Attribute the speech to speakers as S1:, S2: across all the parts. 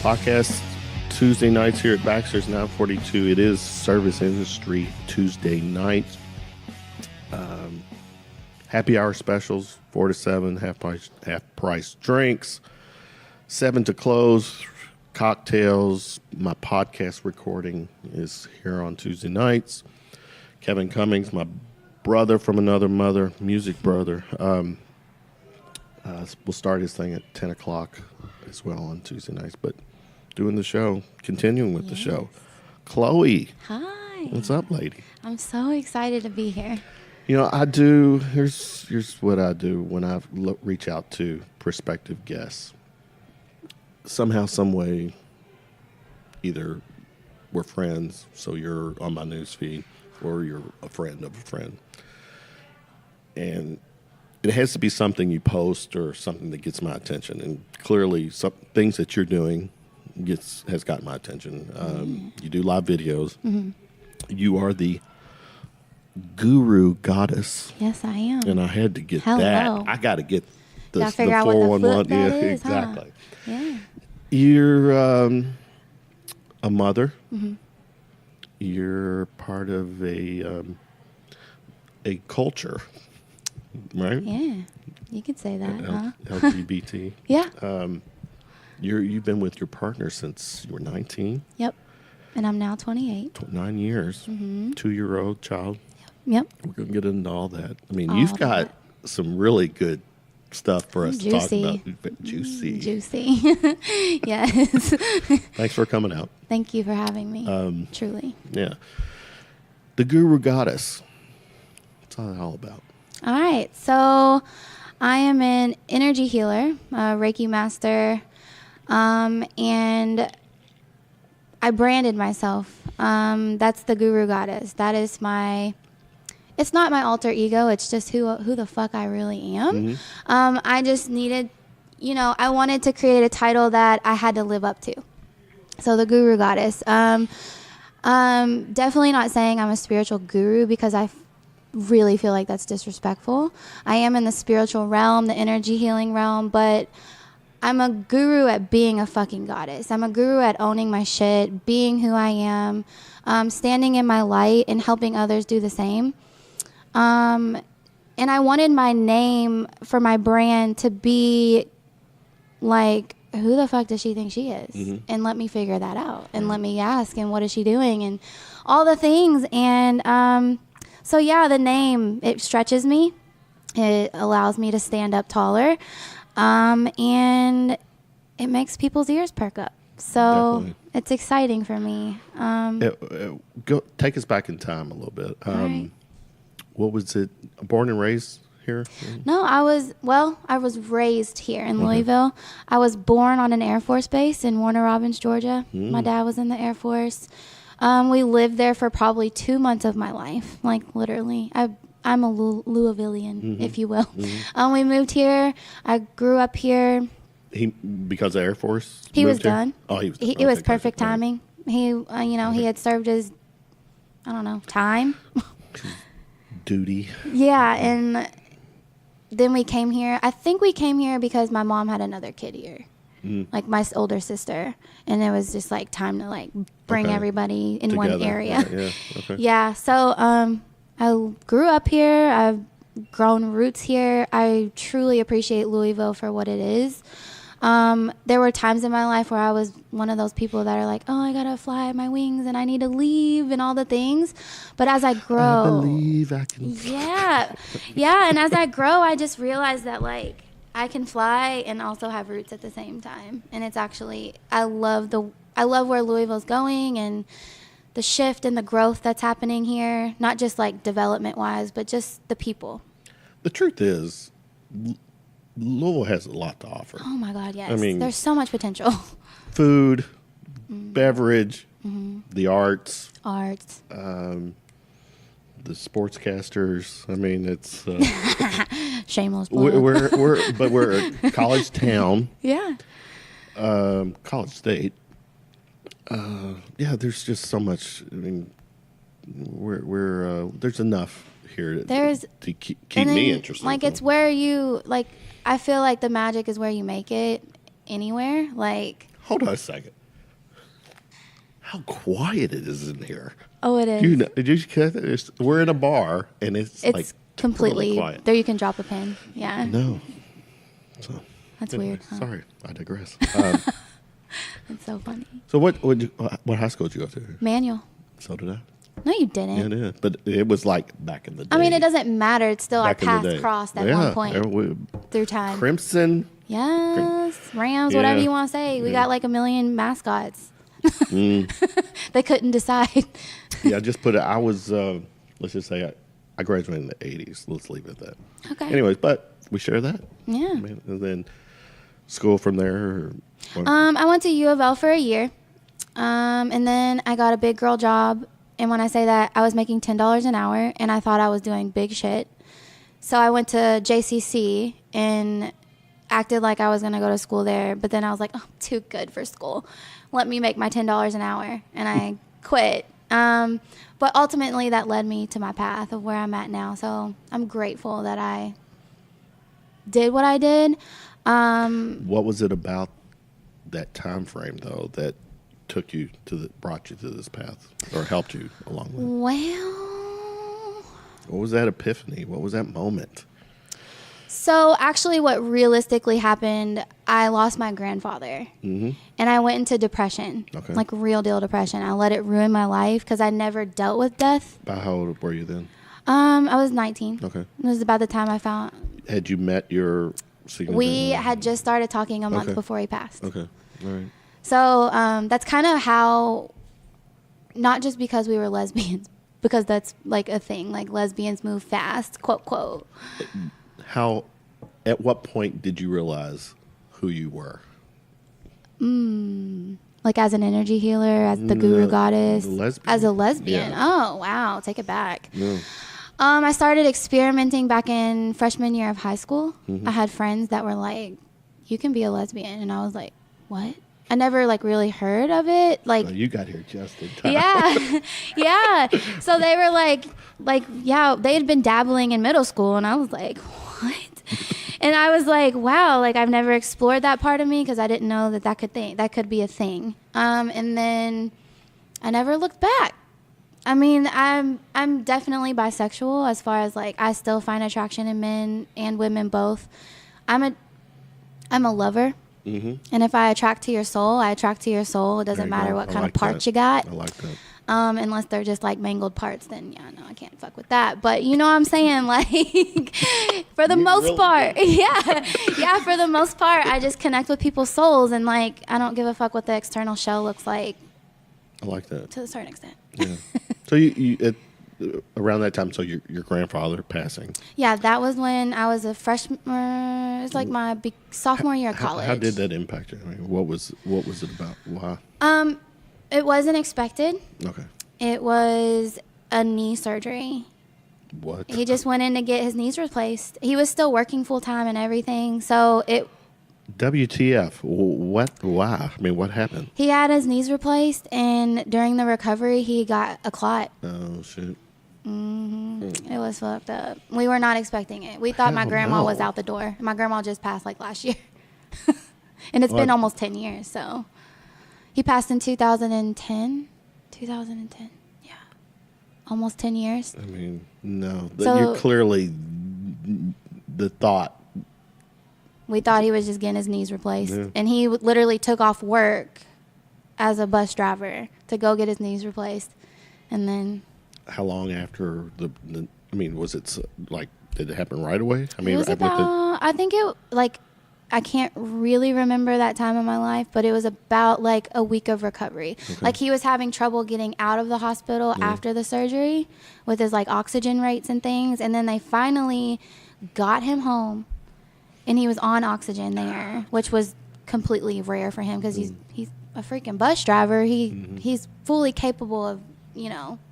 S1: Podcast Tuesday nights here at Baxter's 942. It is Service Industry Tuesday night. Happy hour specials, 4 to 7, half price drinks, 7 to close, cocktails. My podcast recording is here on Tuesday nights. Kevin Cummings, my brother from another mother, music brother, will start his thing at 10 o'clock as well on Tuesday nights. But doing the show, continuing with the show. Chloe.
S2: Hi.
S1: What's up, lady?
S2: I'm so excited to be here.
S1: You know, I do, here's what I do when I reach out to prospective guests. Somehow, some way, either we're friends, so you're on my news feed, or you're a friend of a friend. And it has to be something you post or something that gets my attention. And clearly, some things that you're doing has got my attention. You do live videos. Mm-hmm. You are the guru goddess.
S2: Yes, I am.
S1: And I had to get
S2: Hello.
S1: that. I got to get the
S2: 411.
S1: Yeah,
S2: is,
S1: exactly.
S2: Huh? Yeah.
S1: You're a mother.
S2: Mm-hmm.
S1: You're part of a culture, right?
S2: Yeah, you could say that, huh?
S1: LGBT.
S2: Yeah.
S1: You've been with your partner since you were 19.
S2: Yep. And I'm now 28.
S1: 9 years. Mm-hmm. 2-year-old child.
S2: Yep.
S1: We're going to get into all that. I mean, you've got some really good stuff for us to talk about. Juicy. Yes. Thanks for coming out.
S2: Thank you for having me. Truly.
S1: Yeah. The Guru Goddess. What's all about?
S2: All right. So I am an energy healer, a Reiki master, and I branded myself. That's the Guru Goddess. That is it's not my alter ego. It's just who the fuck I really am. Mm-hmm. I just needed, I wanted to create a title that I had to live up to. So the Guru Goddess. Definitely not saying I'm a spiritual guru because I really feel like that's disrespectful. I am in the spiritual realm, the energy healing realm, but I'm a guru at being a fucking goddess. I'm a guru at owning my shit, being who I am, standing in my light and helping others do the same. And I wanted my name for my brand to be like, who the fuck does she think she is? Mm-hmm. And let me figure that out. And let me ask, and what is she doing? And all the things. And so, yeah, the name, it stretches me. It allows me to stand up taller. And it makes people's ears perk up. So definitely. It's exciting for me.
S1: Take us back in time a little bit.
S2: Right.
S1: What was it? Born and raised here?
S2: No, I was raised here in Louisville. I was born on an Air Force base in Warner Robins, Georgia. My dad was in the Air Force. We lived there for probably 2 months of my life, like literally. I'm a Louisvillian, if you will. Mm-hmm. We moved here. I grew up here.
S1: Because of Air Force?
S2: He was done.
S1: Oh, he was done.
S2: It was perfect timing. He, he had served his, time.
S1: Duty.
S2: Yeah, and then we came here. I think we came here because my mom had another kid here, like my older sister, and it was just like time to like bring everybody in together. One area.
S1: Yeah. Okay.
S2: Yeah. So I grew up here. I've grown roots here. I truly appreciate Louisville for what it is. There were times in my life where I was one of those people that are like, oh, I gotta fly my wings and I need to leave and all the things. But as I grow,
S1: I believe I can fly.
S2: Yeah. And as I grow, I just realized that like I can fly and also have roots at the same time. And it's actually, I love where Louisville's going and the shift and the growth that's happening here, not just like development wise, but just the people.
S1: The truth is, Louisville has a lot to offer.
S2: Oh my God, yes.
S1: I mean,
S2: there's so much potential.
S1: Food, beverage, the arts, the sportscasters. I mean, it's
S2: shameless plug.
S1: We're a college town.
S2: Yeah.
S1: College state. Yeah, there's just so much. I mean, there's enough here to keep me interested.
S2: Like, it's where you, like, I feel like the magic is where you make it anywhere. Like,
S1: Hold on a second. How quiet it is in here.
S2: Oh, it is.
S1: Did you catch that? We're in a bar, and it's like
S2: completely
S1: totally quiet.
S2: there. You can drop a pin. Yeah.
S1: No. So,
S2: That's
S1: anyway,
S2: weird. Huh?
S1: Sorry, I digress.
S2: It's so funny.
S1: So what high school did you go to?
S2: Manual.
S1: So did I.
S2: No, you didn't.
S1: Yeah, I did. But it was like back in the day.
S2: I mean, it doesn't matter. It's still our
S1: Back in the
S2: paths
S1: day.
S2: crossed at
S1: Yeah,
S2: one point through time.
S1: Crimson.
S2: Yes, Rams, whatever you want to say. We got like a million mascots. They couldn't decide.
S1: Yeah, just put it. I was, let's just say I graduated in the 80s. Let's leave it at that.
S2: Okay.
S1: Anyways, but we share that.
S2: Yeah.
S1: And then school from there.
S2: I went to U of L for a year. And then I got a big girl job. And when I say that, I was making $10 an hour, and I thought I was doing big shit. So I went to JCC and acted like I was going to go to school there. But then I was like, oh, I'm too good for school. Let me make my $10 an hour. And I quit. But ultimately, that led me to my path of where I'm at now. So I'm grateful that I did what I did.
S1: What was it about that time frame, though, that brought you to this path or helped you along with it?
S2: Well,
S1: What was that epiphany? What was that moment?
S2: so actually what realistically happened, I lost my grandfather.
S1: Mm-hmm.
S2: And I went into depression, like real deal depression. I let it ruin my life because I never dealt with death.
S1: About how old were you then?
S2: I was 19.
S1: Okay.
S2: It was about the time I found.
S1: Had you met your significant
S2: We
S1: other?
S2: had just started talking a month
S1: Okay.
S2: before he passed.
S1: Okay. All right.
S2: So that's kind of how, not just because we were lesbians, because that's like a thing, like lesbians move fast, quote, quote.
S1: At what point did you realize who you were?
S2: Like as an energy healer, as the guru goddess,
S1: lesbian.
S2: as a lesbian.
S1: Yeah.
S2: Oh, wow. Take it back.
S1: Yeah.
S2: I started experimenting back in freshman year of high school.
S1: Mm-hmm.
S2: I had friends that were like, you can be a lesbian. And I was like, what? I never like really heard of it. Like,
S1: Oh, you got here just in time.
S2: yeah, yeah. So they were like, yeah, they had been dabbling in middle school. And I was like, what? And I was like, wow, like I've never explored that part of me because I didn't know that could be a thing. And then I never looked back. I mean, I'm definitely bisexual as far as like I still find attraction in men and women both. I'm a lover. Mm-hmm. And if I attract to your soul, I attract to your soul. It doesn't matter what kind of parts you got.
S1: I like that.
S2: Unless they're just like mangled parts, then yeah, no, I can't fuck with that. But you know what I'm saying? Like, for the most part, yeah, for the most part, I just connect with people's souls, and like, I don't give a fuck what the external shell looks like.
S1: I like that.
S2: To a certain extent.
S1: Yeah. So you around that time, so your grandfather passing.
S2: Yeah, that was when I was a freshman. It's like my sophomore year of college.
S1: How did that impact you? I mean, what was it about? Why?
S2: It wasn't expected.
S1: Okay.
S2: It was a knee surgery.
S1: What?
S2: He just went in to get his knees replaced. He was still working full time and everything. So
S1: WTF? What? Why? I mean, what happened?
S2: he had his knees replaced, and during the recovery, he got a clot.
S1: Oh shit.
S2: It was fucked up. We were not expecting it. We thought my
S1: Hell
S2: grandma
S1: no.
S2: was out the door. My grandma just passed like last year. And it's been almost 10 years, so. He passed in 2010. 2010, yeah. Almost 10 years.
S1: I mean, no.
S2: So-
S1: You're clearly the thought.
S2: We thought he was just getting his knees replaced.
S1: Yeah.
S2: And he literally took off work as a bus driver to go get his knees replaced. And then
S1: How long after the I mean, was it like, did it happen right away? I mean,
S2: it was about, I think it, like, I can't really remember that time in my life, but it was about like a week of recovery.
S1: Okay.
S2: Like he was having trouble getting out of the hospital after the surgery with his like oxygen rates and things. And then they finally got him home and he was on oxygen there, which was completely rare for him because he's a freaking bus driver. He's fully capable of,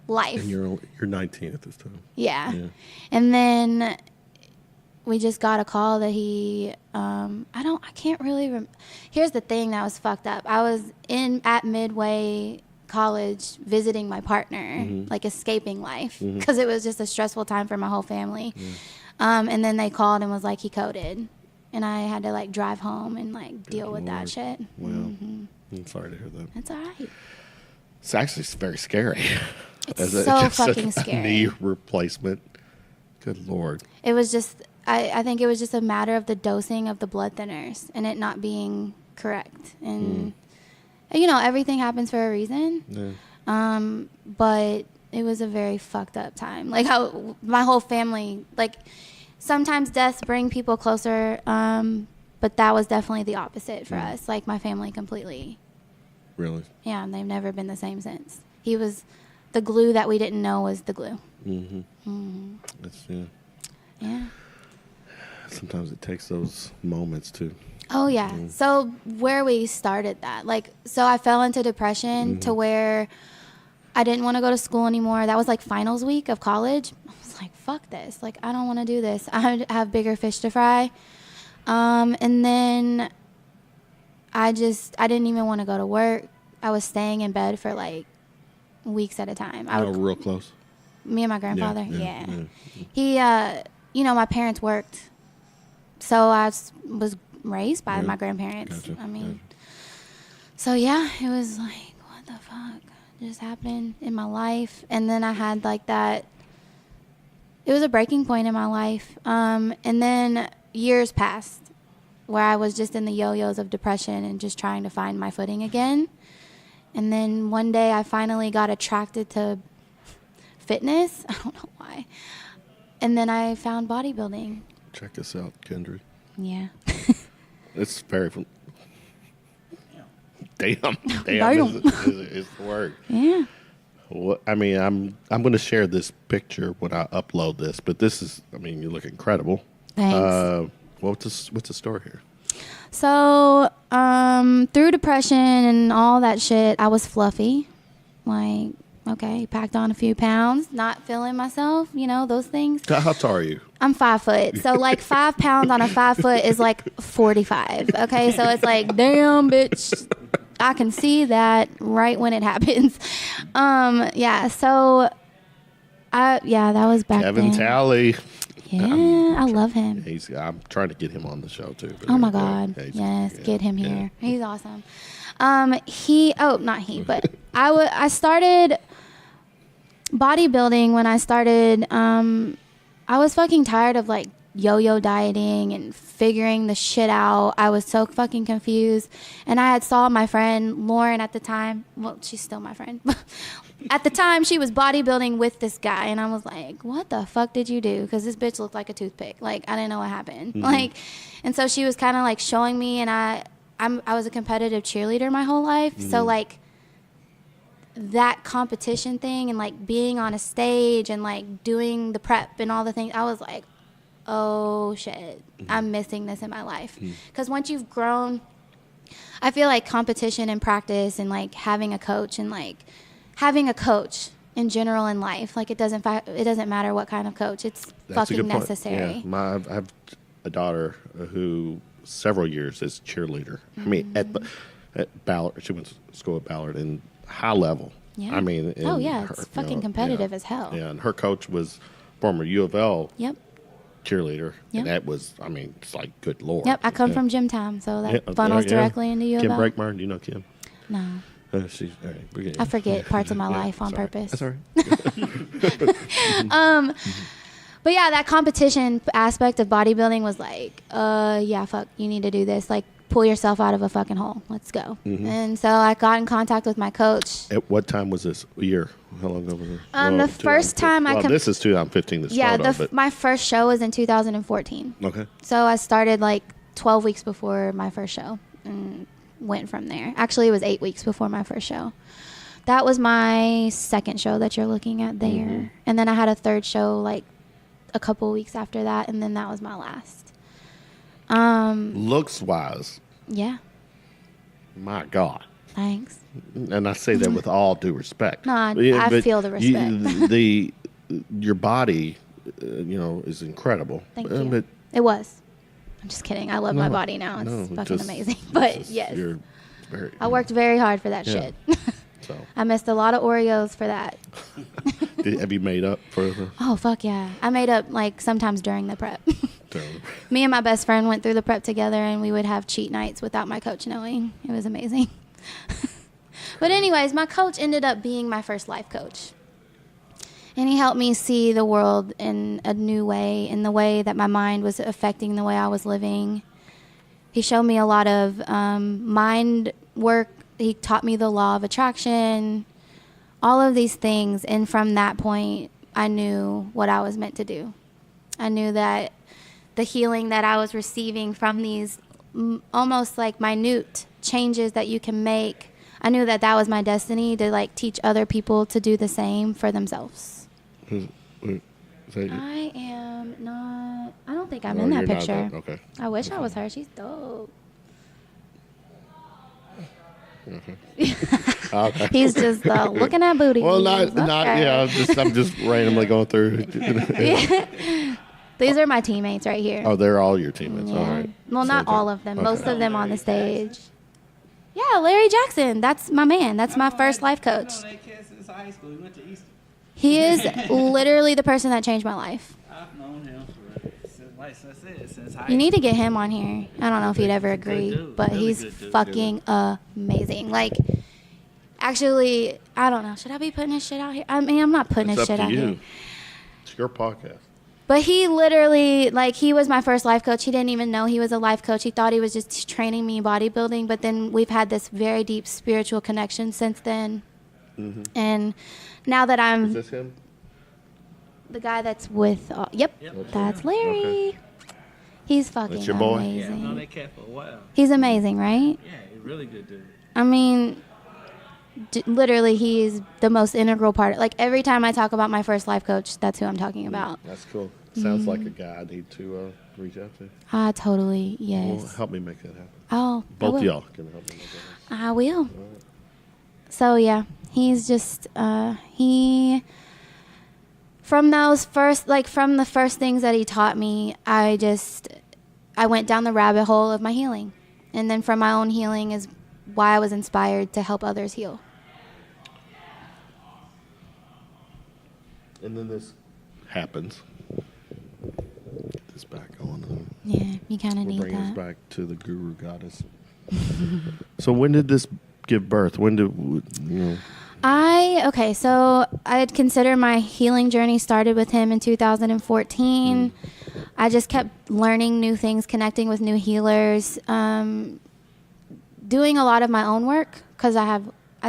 S2: life.
S1: And you're 19 at this time.
S2: Yeah.
S1: Yeah.
S2: And then we just got a call that he, I can't really, here's the thing that was fucked up. I was at Midway College visiting my partner, like escaping life, because it was just a stressful time for my whole family. And then they called and was like, he coded. And I had to like drive home and like deal with that shit.
S1: Wow. I'm sorry to hear that.
S2: It's all right.
S1: It's actually very scary.
S2: It's so fucking
S1: a
S2: scary.
S1: knee replacement. Good Lord.
S2: It was just, I think it was just a matter of the dosing of the blood thinners and it not being correct. And, you know, everything happens for a reason.
S1: Yeah.
S2: But it was a very fucked up time. Like, how my whole family, like, sometimes deaths bring people closer, but that was definitely the opposite for us. Like, my family completely.
S1: Really?
S2: Yeah, and they've never been the same since. He was the glue that we didn't know was the glue.
S1: That's, yeah.
S2: Yeah.
S1: Sometimes it takes those moments to.
S2: Oh, yeah. So where we started that, like, so I fell into depression to where I didn't want to go to school anymore. That was like finals week of college. I was like, fuck this. Like, I don't want to do this. I have bigger fish to fry. And then I didn't even want to go to work. I was staying in bed for like weeks at a time.
S1: Real close.
S2: Me and my grandfather.
S1: Yeah.
S2: He, you know, my parents worked. So I was raised by my grandparents.
S1: Gotcha.
S2: I mean, so yeah, it was like, what the fuck just happened in my life? And then I had like that, it was a breaking point in my life. And then years passed where I was just in the yo-yos of depression and just trying to find my footing again. And then one day I finally got attracted to fitness. I don't know why. And then I found bodybuilding.
S1: Check us out, Kendra.
S2: Yeah.
S1: It's very. Damn.
S2: Damn.
S1: Is the word.
S2: Yeah.
S1: Well, I mean, I'm going to share this picture when I upload this, but this is, I mean, you look incredible.
S2: Thanks.
S1: What's the story here?
S2: So, through depression and all that shit, I was fluffy. Like, okay, packed on a few pounds, not feeling myself, you know, those things.
S1: How tall are you?
S2: I'm 5 foot. So, like, 5 pounds on a 5 foot is like 45. Okay, so it's like, damn, bitch. I can see that right when it happens. Yeah, so, that was back
S1: Kevin
S2: then.
S1: Talley.
S2: Yeah, I love him.
S1: I'm trying to get him on the show too.
S2: Oh my God. Yes, get him here. He's awesome. Not he, but I started bodybuilding when I started, I was fucking tired of like yo-yo dieting and figuring the shit out. I was so fucking confused. And I had saw my friend Lauren at the time. Well, she's still my friend. At the time, she was bodybuilding with this guy. And I was like, what the fuck did you do? Because this bitch looked like a toothpick. Like, I didn't know what happened. Like, and so she was kind of like showing me. And I was a competitive cheerleader my whole life. So like that competition thing and like being on a stage and like doing the prep and all the things, I was like, oh shit, I'm missing this in my life. Because once you've grown, I feel like competition and practice and like having a coach and like having a coach in general in life, like it doesn't matter what kind of coach, it's fucking necessary.
S1: Yeah, I have a daughter who several years is cheerleader. I mean, at Ballard, she went to school at Ballard and high level.
S2: Yeah.
S1: I mean,
S2: it's fucking competitive as hell.
S1: Yeah, and her coach was former U of L.
S2: Yep.
S1: Cheerleader.
S2: Yep.
S1: And that was, I mean, it's like, good Lord.
S2: Yep, I come from gym time, so that funnels directly into U of
S1: Kim
S2: L.
S1: Breakmeyer, do you know Kim?
S2: No.
S1: She's, all right,
S2: I forget parts of my life on purpose.
S1: That's all right.
S2: But yeah, that competition aspect of bodybuilding was like, yeah, fuck, you need to do this. Like, pull yourself out of a fucking hole. Let's go. And so I got in contact with my coach.
S1: At what time was this? A year? How long ago was it?
S2: The first time
S1: this is 2015.
S2: My first show was in 2014.
S1: Okay.
S2: So I started like 12 weeks before my first show and went from there. Actually, it was 8 weeks before my first show. That was my second show that you're looking at there. And then I had a third show like a couple weeks after that, and then that was my last.
S1: Looks wise.
S2: Yeah.
S1: My God.
S2: Thanks.
S1: And I say that with all due respect.
S2: No, I feel the respect.
S1: Your body, is incredible.
S2: Thank you. But it was. I'm just kidding. I love my body now. It's fucking amazing. But yes, I worked very hard for that shit.
S1: So
S2: I missed a lot of Oreos for that.
S1: Have you made up for it?
S2: Oh, fuck yeah. I made up like sometimes during the prep. Me and my best friend went through the prep together, and we would have cheat nights without my coach knowing. It was amazing. But anyways, my coach ended up being my first life coach. And he helped me see the world in a new way, in the way that my mind was affecting the way I was living. He showed me a lot of mind work. He taught me the law of attraction, all of these things. And from that point, I knew what I was meant to do. I knew that the healing that I was receiving from these almost like minute changes that you can make, I knew that that was my destiny, to like teach other people to do the same for themselves.
S1: Is that you?
S2: I am not. I don't think I'm
S1: Oh,
S2: in that
S1: you're not
S2: picture.
S1: that- okay.
S2: I wish I was her. She's dope.
S1: Okay.
S2: He's just looking at booty.
S1: Well, not
S2: Okay.
S1: yeah. I'm just randomly going through.
S2: These are my teammates right here.
S1: Oh, they're all your teammates.
S2: Yeah.
S1: All right.
S2: Well, not
S1: So-
S2: all of them.
S1: okay.
S2: Most of them on the stage. Yeah, Larry Jackson. That's my man. That's my first life coach.
S3: I've known that kid since high school. He went to Eastern.
S2: He is literally the person that changed my life.
S3: I've known him since high
S2: You need to get him on here. I don't know if he'd ever agree,
S3: dude.
S2: but
S3: Really
S2: he's
S3: good dude.
S2: fucking amazing. Like, actually, I don't know. Should I be putting his shit out here? I mean, I'm not putting
S1: It's
S2: his
S1: up
S2: shit
S1: to
S2: out
S1: you.
S2: here.
S1: It's your podcast.
S2: But he literally, like, he was my first life coach. He didn't even know he was a life coach. He thought he was just training me bodybuilding. But then we've had this very deep spiritual connection since then.
S1: Mm-hmm.
S2: And now that
S1: Is
S2: I'm
S1: this him?
S2: the guy that's with, yep, that's Larry.
S1: Okay.
S2: He's fucking
S1: That's your boy?
S3: Yeah, I've known
S2: amazing.
S3: that cat for a while.
S2: He's amazing, right?
S3: Yeah, he's a really good dude.
S2: I mean, literally, he's the most integral part. Like, every time I talk about my first life coach, that's who I'm talking about.
S1: That's cool. Sounds like a guy I need to reach out to.
S2: Totally,
S1: Well,
S2: yes.
S1: help me make that happen.
S2: Oh, I
S1: Both
S2: will.
S1: y'all can help me make that happen.
S2: I will. So, yeah, he's just, he, from those first, like, from the first things that he taught me, I went down the rabbit hole of my healing. And then from my own healing is why I was inspired to help others heal.
S1: And then this happens. Get this back on.
S2: Yeah, you kind of
S1: We'll
S2: need
S1: bring us
S2: that.
S1: back to the guru goddess. So when did this give birth? When did you know?
S2: So I'd consider my healing journey started with him in 2014. I just kept learning new things, connecting with new healers, doing a lot of my own work because I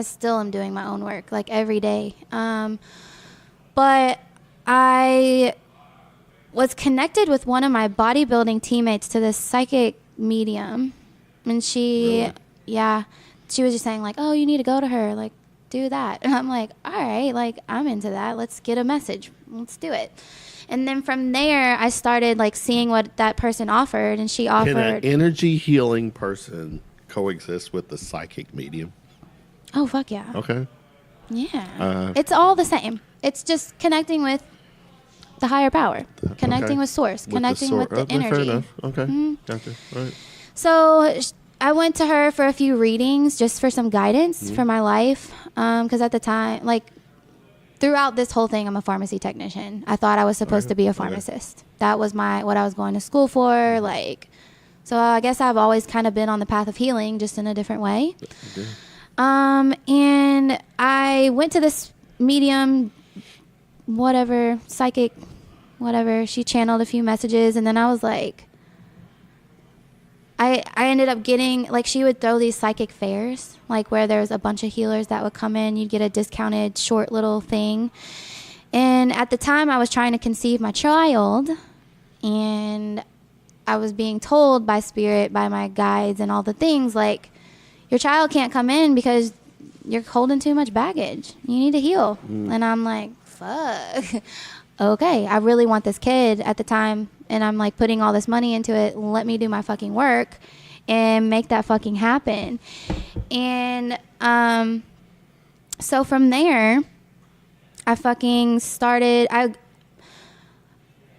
S2: still am doing my own work like every day. But I was connected with one of my bodybuilding teammates to this psychic medium, and she was just saying like, oh, you need to go to her, like, do that. And I'm like, all right, like, I'm into that. Let's get a message. Let's do it. And then from there, I started like seeing what that person offered, and she
S1: Can an
S2: offered.
S1: energy healing person coexist with the psychic medium?
S2: Oh fuck yeah,
S1: Okay.
S2: yeah. It's all the same. It's just connecting with the higher power, connecting
S1: Okay.
S2: with source,
S1: With
S2: connecting
S1: the
S2: with the
S1: okay,
S2: energy.
S1: Fair enough. Okay. Gotcha. All right.
S2: So I went to her for a few readings just for some guidance for my life. Because at the time, like, throughout this whole thing, I'm a pharmacy technician. I thought I was supposed to be a pharmacist. That was what I was going to school for. Like, so I guess I've always kind of been on the path of healing, just in a different way.
S1: Okay.
S2: And I went to this medium, whatever, psychic, whatever. She channeled a few messages, and then I was like, I ended up getting, like, she would throw these psychic fairs, like, where there's a bunch of healers that would come in. You'd get a discounted short little thing. And at the time, I was trying to conceive my child, and I was being told by spirit, by my guides and all the things, like, your child can't come in because you're holding too much baggage. You need to heal. And I'm like, fuck. Okay, I really want this kid at the time, and I'm like putting all this money into it. Let me do my fucking work and make that fucking happen. And so from there, I fucking started.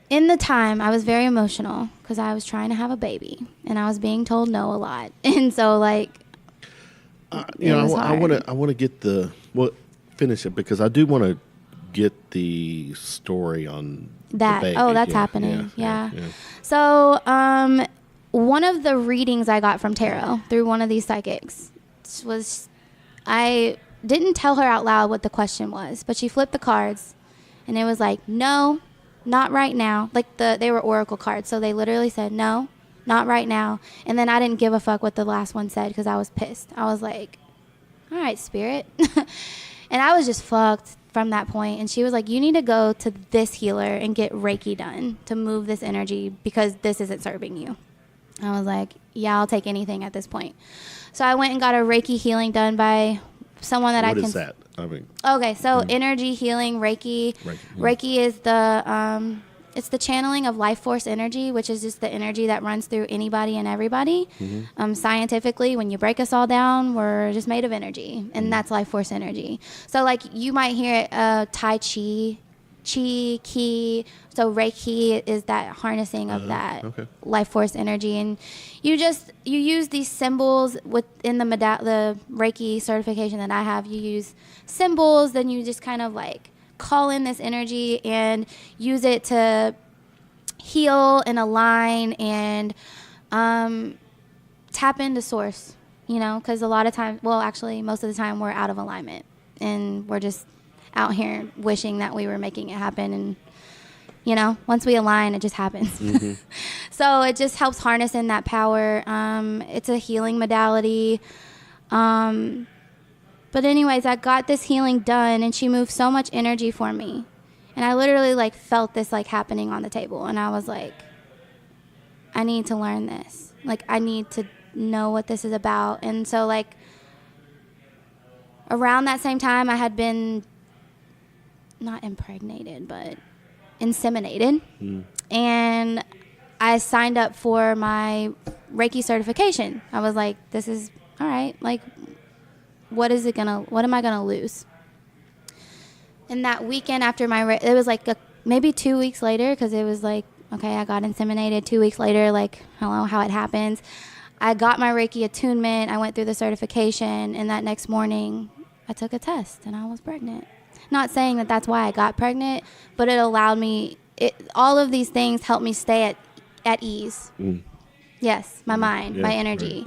S2: In the time, I was very emotional because I was trying to have a baby, and I was being told no a lot. And so, like,
S1: You know,
S2: was
S1: I
S2: hard.
S1: want to get finish it because I do want to get the story on
S2: that.
S1: The baby.
S2: Oh, that's
S1: Yeah,
S2: happening. Yeah.
S1: yeah.
S2: So, one of the readings I got from tarot through one of these psychics, I didn't tell her out loud what the question was, but she flipped the cards, and it was like, no, not right now. Like they were oracle cards, so they literally said, no, not right now. And then I didn't give a fuck what the last one said because I was pissed. I was like, all right, spirit. And I was just fucked from that point. And she was like, you need to go to this healer and get Reiki done to move this energy because this isn't serving you. I was like, yeah, I'll take anything at this point. So I went and got a Reiki healing done by someone that
S1: What is that? I mean,
S2: okay, so energy healing, Reiki. Reiki is it's the channeling of life force energy, which is just the energy that runs through anybody and everybody. Scientifically, when you break us all down, we're just made of energy, and that's life force energy. So, like, you might hear Tai Chi, Ki. So Reiki is that harnessing of that life force energy, and you use these symbols within the Reiki certification that I have. You use symbols, then you just kind of like call in this energy and use it to heal and align and tap into source, because a lot of times, well, actually most of the time we're out of alignment and we're just out here wishing that we were making it happen. And once we align, it just happens. So it just helps harness in that power. It's a healing modality. But anyways, I got this healing done, and she moved so much energy for me. And I literally, felt this, happening on the table. And I was like, I need to learn this. I need to know what this is about. And so, around that same time, I had been not impregnated, but inseminated. And I signed up for my Reiki certification. I was like, this is, all right, what am I gonna lose? And that weekend after it was maybe 2 weeks later, because it was okay, I got inseminated. 2 weeks later, hello, how it happens. I got my Reiki attunement. I went through the certification, and that next morning, I took a test, and I was pregnant. Not saying that that's why I got pregnant, but it allowed me. All of these things helped me stay at ease. Yes, my mind, my energy,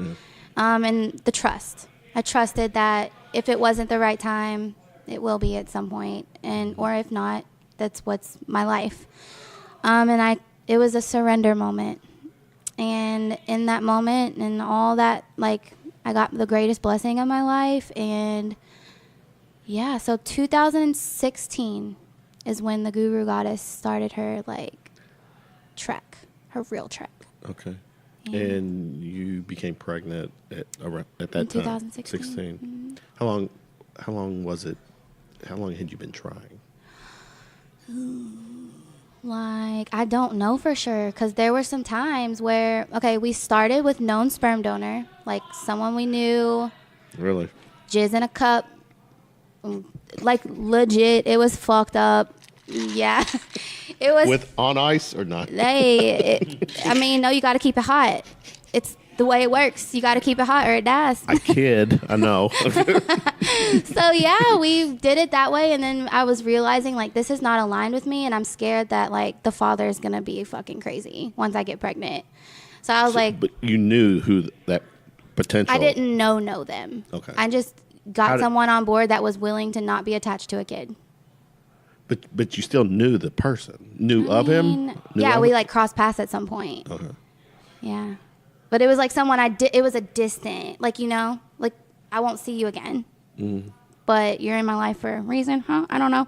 S2: and the trust. I trusted that if it wasn't the right time, it will be at some point, or if not, that's what's my life. And it was a surrender moment, and in that moment and all that, I got the greatest blessing of my life. And yeah, so 2016 is when the Guru Goddess started her trek, her real trek.
S1: Okay. And you became pregnant at that time?
S2: 2016.
S1: 16. How long was it? How long had you been trying?
S2: I don't know for sure, because there were some times where, we started with known sperm donor, someone we knew.
S1: Really?
S2: Jizz in a cup. Legit, it was fucked up. Yeah. It was
S1: on ice or not?
S2: Hey, no, you got to keep it hot. It's the way it works. You got to keep it hot or it dies.
S1: I kid. I know.
S2: So yeah, we did it that way, and then I was realizing this is not aligned with me, and I'm scared that the father is gonna be fucking crazy once I get pregnant. So I was
S1: but you knew who that potential.
S2: I didn't know them.
S1: Okay.
S2: I just got someone on board that was willing to not be attached to a kid.
S1: But you still knew the person, knew of him.
S2: We crossed paths at some point.
S1: Okay.
S2: Yeah, but it was someone it was a distant, I won't see you again. But you're in my life for a reason, huh? I don't know.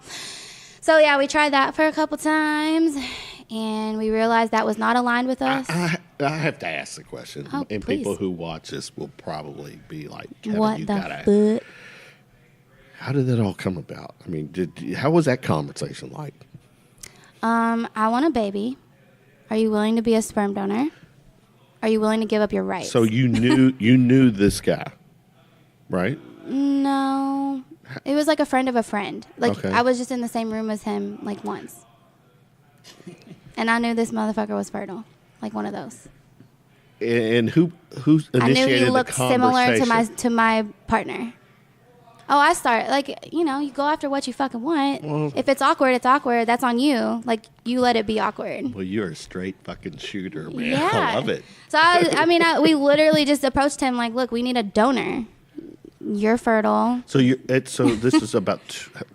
S2: So yeah, we tried that for a couple times, and we realized that was not aligned with us.
S1: I have to ask the question, and
S2: please.
S1: People who watch this will probably be like, Kevin,
S2: what
S1: you
S2: the
S1: gotta.
S2: fuck?
S1: How did that all come about? I mean, how was that conversation like?
S2: I want a baby. Are you willing to be a sperm donor? Are you willing to give up your rights?
S1: So you knew this guy, right?
S2: No. It was a friend of a friend.
S1: Okay.
S2: I was just in the same room as him once. And I knew this motherfucker was fertile. One of those.
S1: And who initiated the conversation?
S2: I knew he looked similar to my partner. Oh, I start, you go after what you fucking want.
S1: Well,
S2: if it's awkward, it's awkward. That's on you. You let it be awkward.
S1: Well, you're a straight fucking shooter, man.
S2: Yeah.
S1: I love it.
S2: So, we literally just approached him look, we need a donor. you're fertile.
S1: So this is about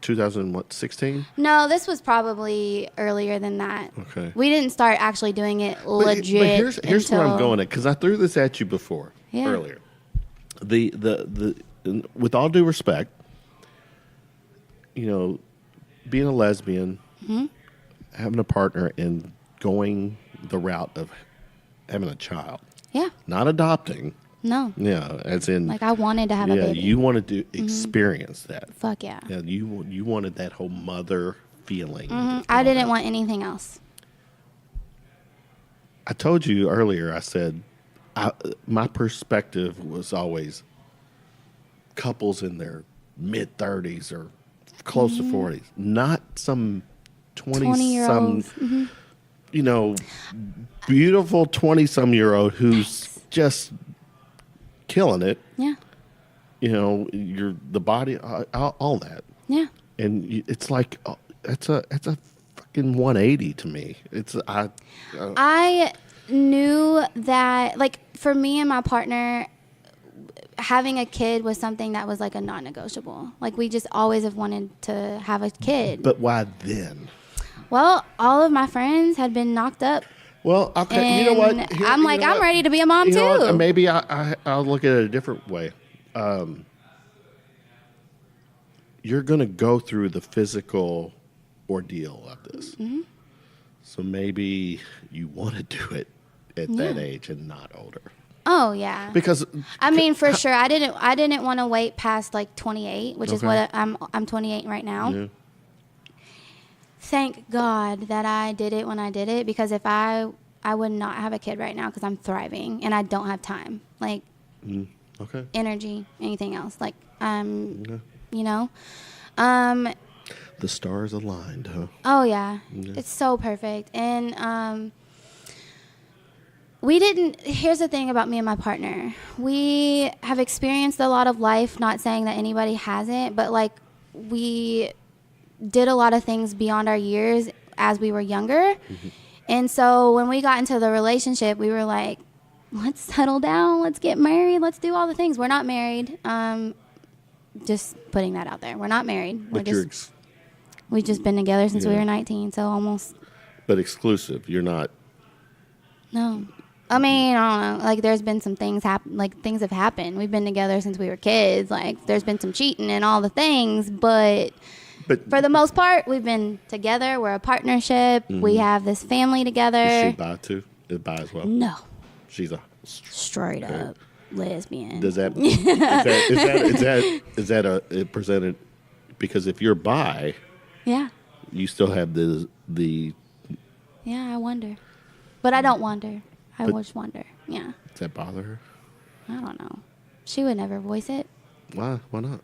S1: 2016.
S2: No, this was probably earlier than that.
S1: Okay.
S2: We didn't start actually doing it legit.
S1: But here's where I'm
S2: until-
S1: going at, because I threw this at you before
S2: Yeah.
S1: earlier. The with all due respect, being a lesbian,
S2: Mm-hmm.
S1: having a partner, and going the route of having a child,
S2: Yeah.
S1: not adopting.
S2: No.
S1: Yeah, as in,
S2: Like I wanted to have a
S1: yeah,
S2: baby.
S1: you wanted to experience that.
S2: Fuck yeah.
S1: Yeah, you wanted that whole mother feeling.
S2: I didn't want anything else.
S1: I told you earlier. I said my perspective was always couples in their mid 30s or close to 40s, not some 20-some,
S2: 20-year-olds.
S1: Beautiful 20-some-year-old who's just killing it.
S2: Yeah.
S1: You're the body, all that,
S2: Yeah.
S1: and it's like it's a fucking 180 to me.
S2: I knew that, like, for me and my partner, having a kid was something that was like a non-negotiable. Like, we just always have wanted to have a kid.
S1: But why then?
S2: Well, all of my friends had been knocked up.
S1: Well, okay,
S2: And
S1: you know what?
S2: I'm like, I'm ready to be a mom
S1: You know what?
S2: too.
S1: Maybe I'll look at it a different way. You're going to go through the physical ordeal of this.
S2: Mm-hmm.
S1: So maybe you want to do it at that age and not older.
S2: Oh yeah.
S1: Because
S2: I mean, for sure, I didn't want to wait past like 28, which is
S1: Okay.
S2: what I'm 28 right now.
S1: Yeah.
S2: Thank God that I did it when I did it, because if I would not have a kid right now, because I'm thriving and I don't have time, like
S1: Okay.
S2: energy, anything else. Like
S1: Okay.
S2: you know,
S1: The stars aligned, huh?
S2: oh yeah, it's so perfect. And we didn't. Here's the thing about me and my partner: we have experienced a lot of life. Not saying that anybody hasn't, but like we did a lot of things beyond our years as we were younger. And so when we got into the relationship, we were like, let's settle down, let's get married, let's do all the things. We're not married. Just putting that out there. We're not married.
S1: But
S2: We've just been together since we
S1: Yeah.
S2: were 19, so almost.
S1: but exclusive. You're not.
S2: No. I mean, I don't know. Like, there's been some things happen. Like, things have happened. We've been together since we were kids. Like, there's been some cheating and all the things, but
S1: But
S2: for the most part, we've been together. We're a partnership. We have this family together.
S1: is she bi too? Is bi as well?
S2: No,
S1: She's a.
S2: straight up lesbian.
S1: Does that is that a presented? Because if you're bi,
S2: Yeah,
S1: you still have the
S2: yeah. I wonder, but I don't wonder. I
S1: But-
S2: just wonder. Yeah,
S1: does that bother her?
S2: I don't know. She would never voice it.
S1: Why? Why not?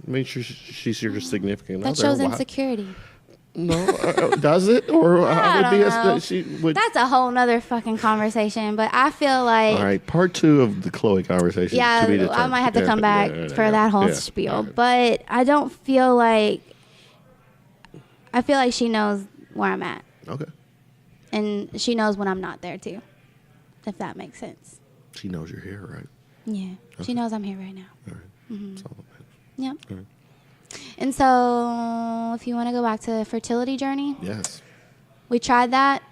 S1: I mean, she's your significant
S2: That
S1: other.
S2: shows
S1: Why-
S2: insecurity.
S1: No, does it? Or
S2: I
S1: would be
S2: don't know.
S1: she would.
S2: That's a whole nother fucking conversation. But I feel like,
S1: All right, part 2 of the Chloe conversation.
S2: yeah,
S1: to be
S2: I
S1: determined.
S2: might have to
S1: Yeah,
S2: come back
S1: yeah,
S2: for
S1: yeah,
S2: that whole
S1: yeah.
S2: spiel.
S1: All right.
S2: But I don't feel like. I feel like she knows where I'm at,
S1: Okay,
S2: and she knows when I'm not there too. If that makes sense.
S1: she knows you're here, right?
S2: Yeah, she knows I'm here right now.
S1: All right. That's all that matters.
S2: Yep.
S1: All right.
S2: And so, if you want to go back to the fertility journey,
S1: Yes.
S2: we tried that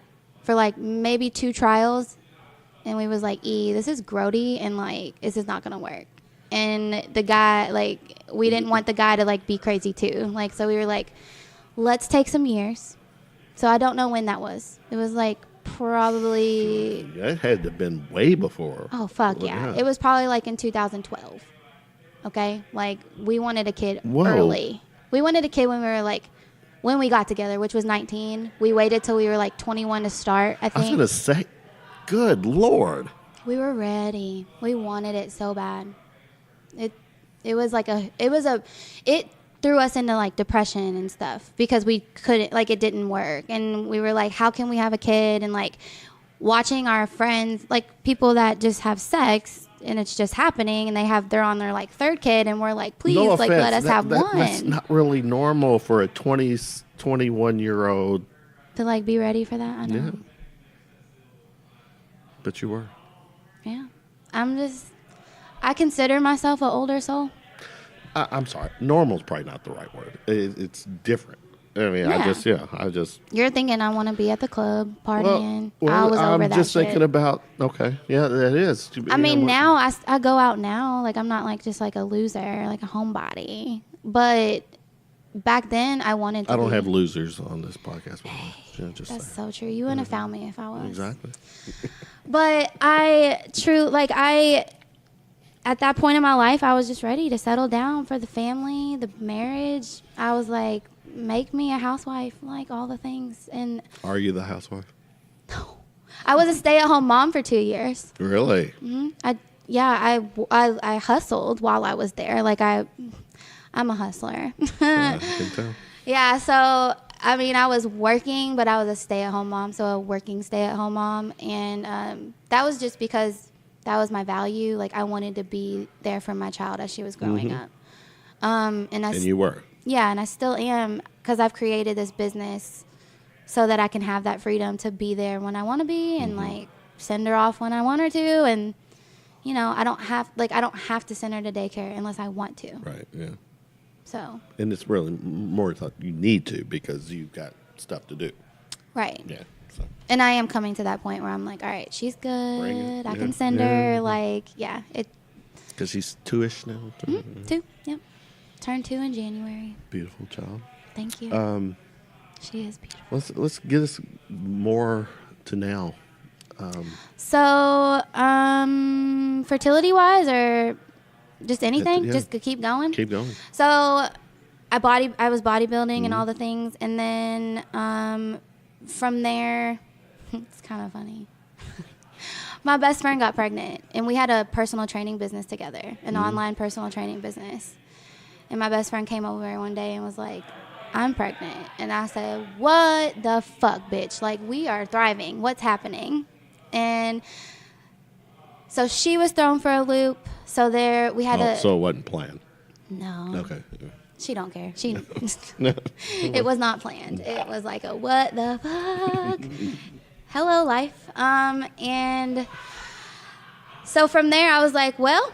S2: for like maybe 2 trials, and we was like, this is grody, and like this is not gonna work. And the guy, like, we didn't want the guy to like be crazy too. Like, so we were like, let's take some years. So I don't know when that was. It was like probably.
S1: That had to have been way before.
S2: Oh fuck
S1: Well,
S2: yeah! It was probably like in 2012. Okay, like we wanted a kid
S1: Whoa.
S2: early. We wanted a kid when we were like, when we got together, which was 19. We waited till we were like 21 to start. I
S1: I was
S2: think
S1: gonna say, good Lord.
S2: we were ready. We wanted it so bad. It threw us into like depression and stuff because we couldn't, like, it didn't work, and we were like, how can we have a kid? And like watching our friends, like people that just have sex and it's just happening, and they're on their like 3rd kid, and we're like, please,
S1: No
S2: like,
S1: offense.
S2: let us have one.
S1: That's not really normal for a 21-year-old.
S2: To like be ready for that. I know.
S1: Yeah. But you were.
S2: Yeah. I consider myself an older soul.
S1: I'm sorry. Normal's probably not the right word. It's different. I mean,
S2: Yeah.
S1: I just.
S2: You're thinking I want to be at the club partying.
S1: Well,
S2: I was over
S1: I'm
S2: that
S1: just
S2: shit.
S1: thinking about. Okay, yeah, that is.
S2: I mean, now I go out now. Like, I'm not like just like a loser, like a homebody. But back then, I wanted to.
S1: I don't
S2: be.
S1: have losers on this podcast. Yeah, just
S2: That's
S1: saying.
S2: so true. You wouldn't have found me if I was.
S1: Exactly.
S2: But at that point in my life, I was just ready to settle down for the family, the marriage. I was like, make me a housewife, like all the things. And
S1: Are you the housewife?
S2: I was a stay-at-home mom for 2 years.
S1: Really?
S2: I hustled while I was there. Like I'm a hustler.
S1: I can tell.
S2: Yeah, so I mean, I was working, but I was a stay-at-home mom, so a working stay-at-home mom, and that was just because that was my value. Like, I wanted to be there for my child as she was growing up. And
S1: you were.
S2: Yeah, and I still am, because I've created this business so that I can have that freedom to be there when I want to be, and like send her off when I want her to, and you know, I don't have to send her to daycare unless I want to.
S1: Right. Yeah.
S2: So.
S1: And it's really more thought you need to because you've got stuff to do.
S2: Right.
S1: Yeah. So.
S2: And I am coming to that point where I'm like, all right, she's good. I can send her. Like, yeah, it.
S1: Because she's 2-ish now.
S2: 2. Yep. Turned 2 in January.
S1: Beautiful child.
S2: Thank you. She is beautiful.
S1: Let's get us more to now.
S2: So, fertility wise, or just anything, just to keep going.
S1: Keep going.
S2: So, I was bodybuilding and all the things, and then from there, it's kind of funny. My best friend got pregnant, and we had a personal training business together, an online personal training business. And my best friend came over one day and was like, I'm pregnant. And I said, what the fuck, bitch? Like, we are thriving. What's happening? And so she was thrown for a loop. So we had
S1: So it wasn't planned.
S2: No.
S1: Okay.
S2: She don't care. It was not planned. It was like a what the fuck? Hello, life. And so from there, I was like, well,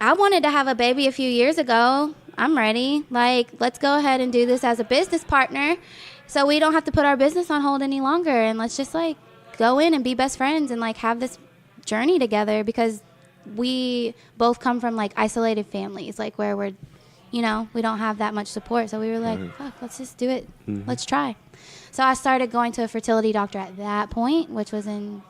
S2: I wanted to have a baby a few years ago. I'm ready. Like, let's go ahead and do this as a business partner so we don't have to put our business on hold any longer. And let's just, like, go in and be best friends and, like, have this journey together, because we both come from, like, isolated families, like, where we're, you know, we don't have that much support. So we were like, fuck, let's just do it. Let's try. So I started going to a fertility doctor at that point, which was in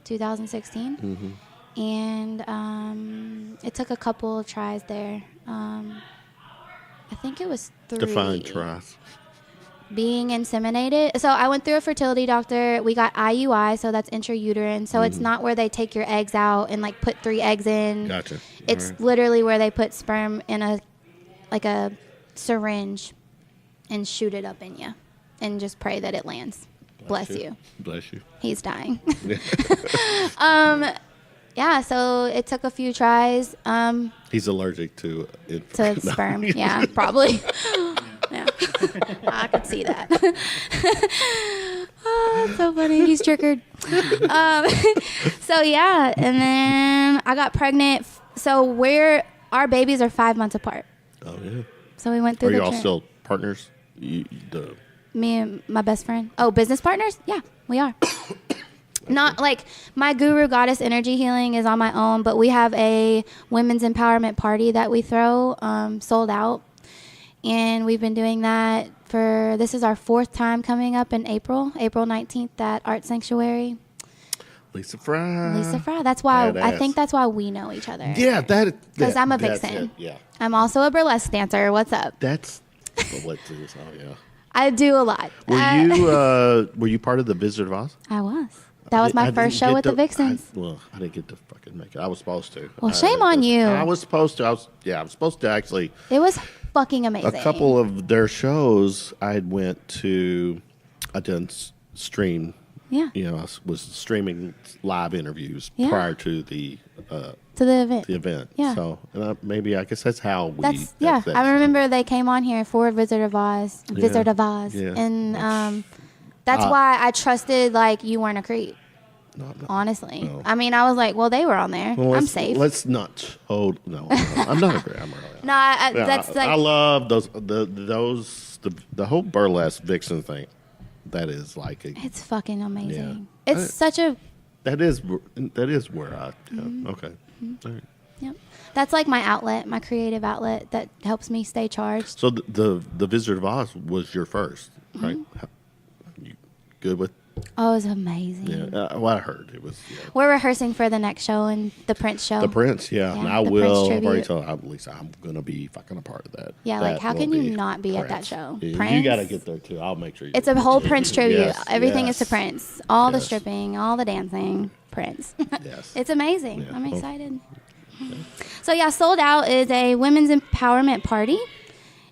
S2: 2016. And it took a couple of tries there. I think it was 3.
S1: Define tries.
S2: Being inseminated. So I went through a fertility doctor. We got IUI, so that's intrauterine. So it's not where they take your eggs out and like put 3 eggs in.
S1: Gotcha.
S2: It's literally where they put sperm in a syringe and shoot it up in you and just pray that it lands. Bless you.
S1: Bless you.
S2: He's dying. Yeah, so it took a few tries.
S1: He's allergic to it.
S2: To sperm. Yeah, probably. Yeah, I could see that. Oh, that's so funny. He's triggered. So yeah, and then I got pregnant. So our babies are 5 months apart.
S1: Oh yeah.
S2: So we went through.
S1: Are y'all still partners?
S2: Me and my best friend. Oh, business partners? Yeah, we are. Not like my guru goddess energy healing is on my own, but we have a women's empowerment party that we throw, sold out. And we've been doing that this is our 4th time coming up in April 19th at Art Sanctuary.
S1: Lisa Fry.
S2: That's why
S1: Badass.
S2: I think that's why we know each other.
S1: Yeah,
S2: because I'm a
S1: that's
S2: vixen.
S1: it. Yeah.
S2: I'm also a burlesque dancer. What's up?
S1: That's what is. Oh yeah.
S2: I do a lot.
S1: Were you part of the Wizard of Oz?
S2: I was. That was my first show with the Vixens.
S1: I didn't get to fucking make it. I was supposed to.
S2: Well, shame on you.
S1: I was supposed to. I was supposed to actually.
S2: It was fucking amazing.
S1: A couple of their shows, I done stream.
S2: Yeah.
S1: You know, I was streaming live interviews prior to the event.
S2: Yeah.
S1: So, and I guess that's how we.
S2: I remember they came on here for Wizard of Oz,
S1: Yeah.
S2: and that's why I trusted, like, you weren't a creep.
S1: No, I'm not.
S2: Honestly.
S1: No.
S2: I mean, I was like, well, they were on there.
S1: Well,
S2: I'm safe.
S1: Let's not hold. No, I'm not a grammar.
S2: No,
S1: Yeah,
S2: that's like
S1: I love the whole burlesque vixen thing. That is like a
S2: it's fucking amazing.
S1: Yeah.
S2: It's such a
S1: that is where I okay. All right.
S2: yep. That's like my outlet, my creative outlet that helps me stay charged.
S1: So the Wizard of Oz was your first, right? You good with?
S2: Oh, it was amazing.
S1: Yeah, well, I heard it was. Yeah.
S2: We're rehearsing for the next show and the Prince show.
S1: The Prince, yeah, and
S2: Yeah,
S1: I
S2: the
S1: will.
S2: Prince
S1: I've already
S2: tribute.
S1: told. At least I'm gonna be fucking a part of that.
S2: Yeah, like,
S1: That
S2: how
S1: will
S2: can you
S1: be
S2: not be at that
S1: Prince.
S2: show?
S1: Yeah, you
S2: Prince?
S1: got to get there too. I'll make sure.
S2: It's a whole Prince tribute.
S1: Yes,
S2: Everything
S1: yes.
S2: is to Prince. All the
S1: Yes.
S2: stripping, all the dancing, Prince.
S1: Yes.
S2: It's amazing.
S1: Yeah.
S2: I'm
S1: Well,
S2: excited. So yeah, Sold Out is a women's empowerment party,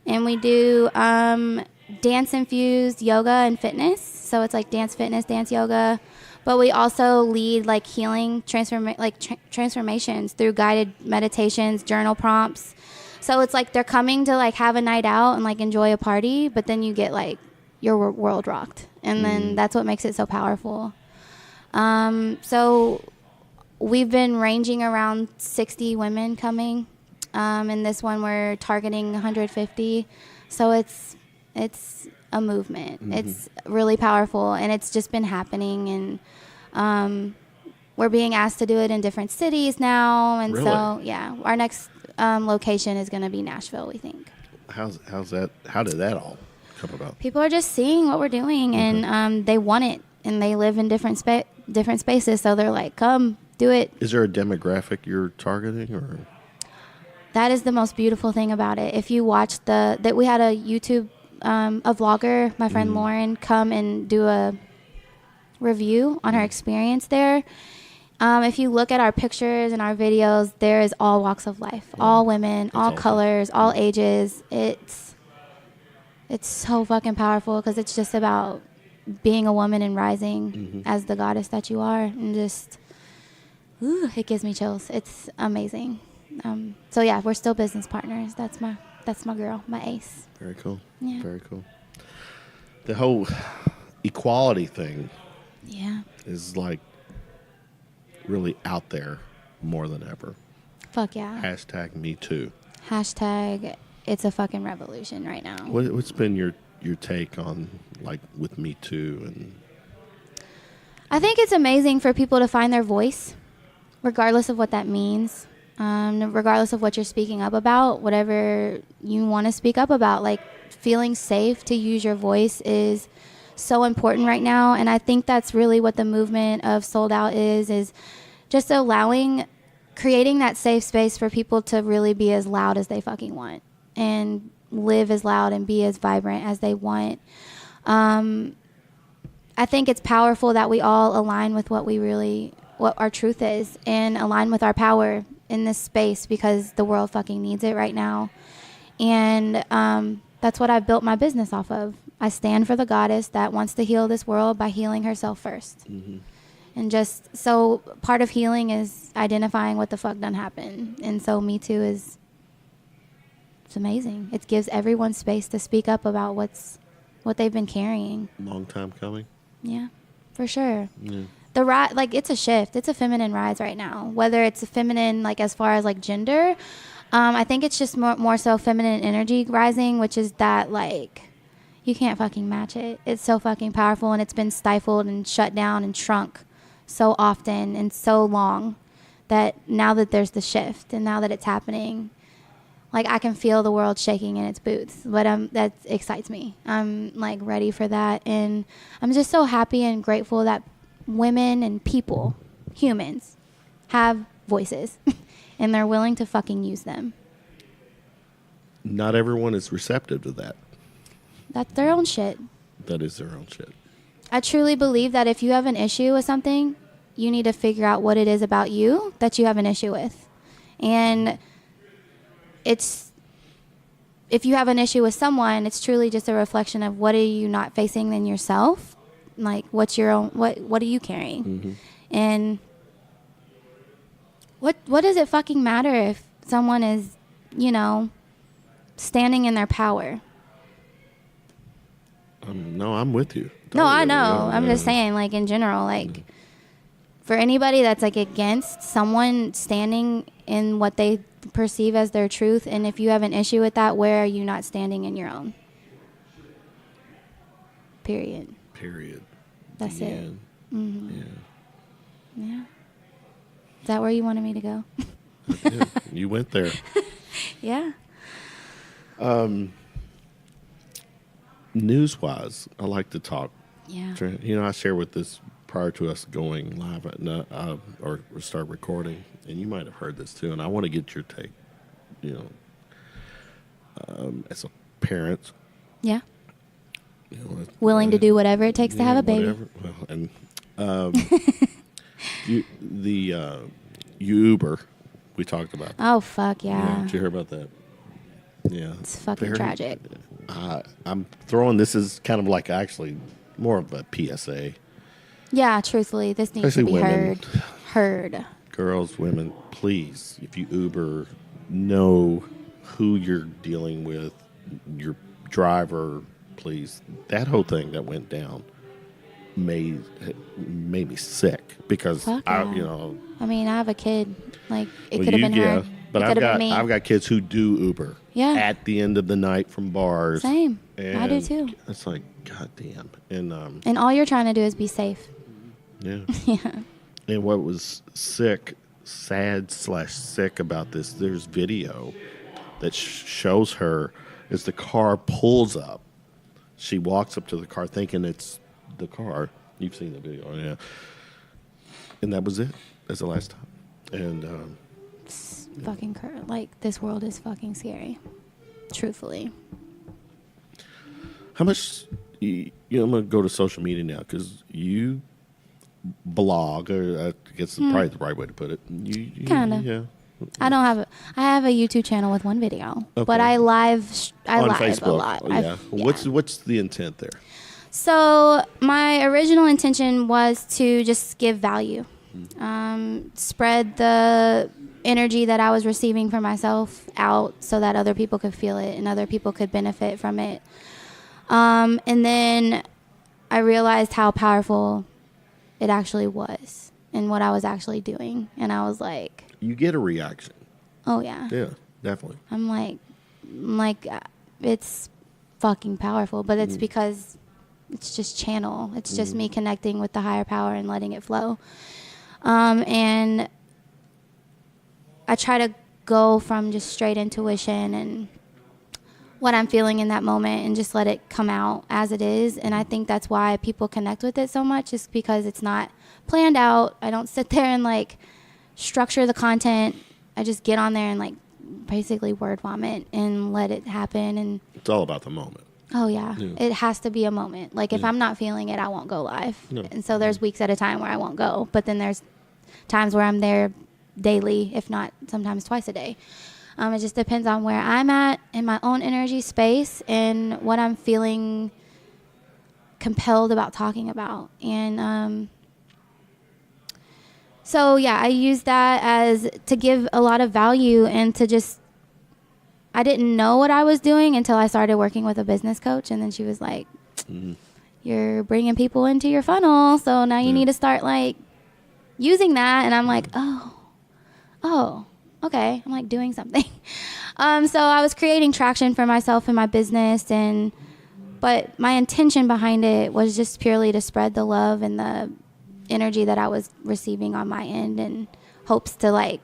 S2: and we do dance infused yoga and fitness. So it's like dance fitness, dance yoga, but we also lead like healing transformations through guided meditations, journal prompts. So it's like they're coming to like have a night out and like enjoy a party, but then you get like your world rocked, and then that's what makes it so powerful. So we've been ranging around 60 women coming. And this one we're targeting 150. So it's a movement. It's really powerful, and it's just been happening. And we're being asked to do it in different cities now. And
S1: Really?
S2: so, yeah, our next location is going to be Nashville, we think.
S1: How's that? How did that all come about?
S2: People are just seeing what we're doing, and they want it, and they live in different spaces. So they're like, come, do it.
S1: Is there a demographic you're targeting, or?
S2: That is the most beautiful thing about it. If you watch that we had a YouTube, a vlogger, my friend Lauren, come and do a review on her experience there. If you look at our pictures and our videos, there is all walks of life, all women, all
S1: awesome.
S2: colors, all ages. It's so fucking powerful because it's just about being a woman and rising as the goddess that you are, and just, it gives me chills. It's amazing. So yeah, we're still business partners. That's my girl, my ace.
S1: Very cool.
S2: Yeah.
S1: Very cool. The whole equality thing
S2: Yeah.
S1: is like really out there more than ever.
S2: Fuck yeah.
S1: Hashtag Me Too.
S2: Hashtag it's a fucking revolution right now.
S1: What's been your take on like with Me Too and?
S2: I think it's amazing for people to find their voice, regardless of what that means. Regardless of what you're speaking up about, whatever you want to speak up about, like feeling safe to use your voice is so important right now. And I think that's really what the movement of Sold Out is just creating that safe space for people to really be as loud as they fucking want and live as loud and be as vibrant as they want. I think it's powerful that we all align with what our truth is, and align with our power in this space, because the world fucking needs it right now. And that's what I've built my business off of. I stand for the goddess that wants to heal this world by healing herself first. And just so part of healing is identifying what the fuck done happened. And so Me Too it's amazing. It gives everyone space to speak up about what they've been carrying.
S1: Long time coming.
S2: Yeah, for sure.
S1: Yeah.
S2: It's a shift. It's a feminine rise right now. Whether it's a feminine, like as far as like gender, I think it's just more so feminine energy rising, which is that like you can't fucking match it. It's so fucking powerful, and it's been stifled and shut down and shrunk so often and so long that now that there's the shift and now that it's happening, like I can feel the world shaking in its boots. But that excites me. I'm like ready for that, and I'm just so happy and grateful that women and people, humans, have voices and they're willing to fucking use them.
S1: Not everyone is receptive to that.
S2: That's their own shit.
S1: That is their own shit.
S2: I truly believe that if you have an issue with something, you need to figure out what it is about you that you have an issue with. And if you have an issue with someone, it's truly just a reflection of what are you not facing in yourself. Like, what's your own, what are you carrying? And what does it fucking matter if someone is, standing in their power?
S1: No, I'm with you.
S2: No, I
S1: Totally.
S2: know.
S1: Yeah,
S2: I'm
S1: yeah.
S2: just saying, like, in general, like, for anybody that's like against someone standing in what they perceive as their truth, and if you have an issue with that, where are you not standing in your own? Period. That's
S1: The
S2: it.
S1: end.
S2: Mm-hmm.
S1: Yeah.
S2: Yeah. Is that where you wanted me to go?
S1: Yeah, you went there.
S2: Yeah.
S1: News-wise, I like to talk.
S2: Yeah.
S1: You know, I shared with this prior to us going live or start recording, and you might have heard this too, and I want to get your take. You know, as a parent,
S2: Yeah.
S1: you know,
S2: Willing to do whatever it takes to have a baby.
S1: whatever. Well, and you Uber, we talked about.
S2: Oh, fuck yeah.
S1: Did you hear about that? Yeah,
S2: It's fucking tragic.
S1: I'm throwing this as kind of like actually more of a PSA.
S2: Yeah, truthfully, this needs
S1: Especially
S2: to be
S1: women.
S2: heard.
S1: Girls, women, please, if you Uber, know who you're dealing with, your driver, please. That whole thing that went down made me sick because
S2: Fuck
S1: I,
S2: yeah.
S1: you know,
S2: I mean, I have a kid. Like, it
S1: well,
S2: could have been her.
S1: but
S2: it
S1: I've
S2: could have
S1: got
S2: been me.
S1: I've got kids who do Uber.
S2: Yeah.
S1: At the end of the night from bars.
S2: Same. I do
S1: And
S2: too.
S1: It's like, goddamn. And
S2: And all you're trying to do is be safe.
S1: yeah.
S2: Yeah.
S1: And what was sad/sick about this, there's video that shows her as the car pulls up. She walks up to the car thinking it's the car. You've seen the video, yeah. And that was it. That's the last time. And
S2: It's fucking like, this world is fucking scary. Truthfully.
S1: how much, I'm going to go to social media now because you blog, or I guess it's probably the right way to put it. You
S2: Kinda.
S1: Yeah.
S2: I have a YouTube channel with one video,
S1: Okay.
S2: but I live
S1: On
S2: live
S1: Facebook.
S2: a lot.
S1: Oh, yeah. What's the intent there?
S2: So my original intention was to just give value, spread the energy that I was receiving for myself out so that other people could feel it and other people could benefit from it. And then I realized how powerful it actually was and what I was actually doing. And I was like,
S1: You get a reaction.
S2: oh yeah.
S1: Yeah, definitely.
S2: I'm like, it's fucking powerful, but it's because it's just channel. It's just me connecting with the higher power and letting it flow. And I try to go from just straight intuition and what I'm feeling in that moment and just let it come out as it is. And I think that's why people connect with it so much, is because it's not planned out. I don't sit there and like structure the content. I just get on there and like basically word vomit and let it happen. And
S1: It's all about the moment.
S2: oh yeah,
S1: Yeah.
S2: it has to be a moment. Like if I'm not feeling it, I won't go live.
S1: No.
S2: And so there's weeks at a time where I won't go, but then there's times where I'm there daily, if not sometimes twice a day. It just depends on where I'm at in my own energy space and what I'm feeling compelled about talking about. And so yeah, I use that as to give a lot of value and to just, I didn't know what I was doing until I started working with a business coach. And then she was like, you're bringing people into your funnel. So now you need to start like using that. And I'm like, oh, okay. I'm like doing something. So I was creating traction for myself and my business. But my intention behind it was just purely to spread the love and the energy that I was receiving on my end, and hopes to like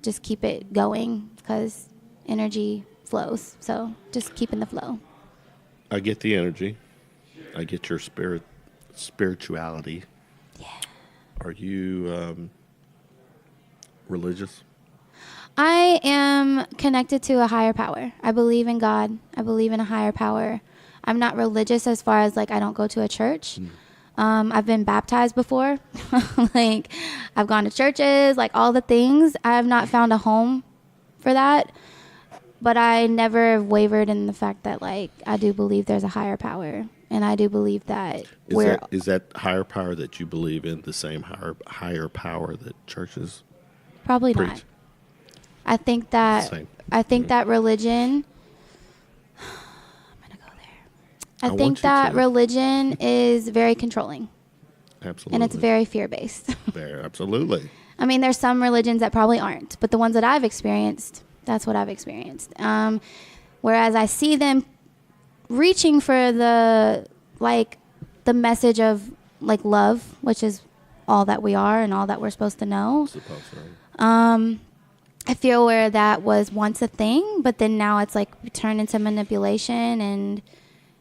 S2: just keep it going because energy flows. So just keeping the flow.
S1: I get the energy. I get your spirituality.
S2: Yeah.
S1: Are you religious?
S2: I am connected to a higher power. I believe in God. I believe in a higher power. I'm not religious as far as like I don't go to a church. I've been baptized before. Like I've gone to churches, like all the things. I have not found a home for that. But I never wavered in the fact that like I do believe there's a higher power. And I do believe that
S1: Is that higher power that you believe in the same higher power that churches
S2: probably
S1: preach?
S2: not. I think that
S1: Same.
S2: religion I think
S1: want you
S2: that
S1: to.
S2: religion is very controlling.
S1: Absolutely.
S2: And it's very fear-based.
S1: There, absolutely.
S2: I mean, there's some religions that probably aren't, but the ones that I've experienced, that's what I've experienced. Whereas I see them reaching for the message of like love, which is all that we are and all that we're supposed to know. I feel where that was once a thing, but then now it's like turned into manipulation. And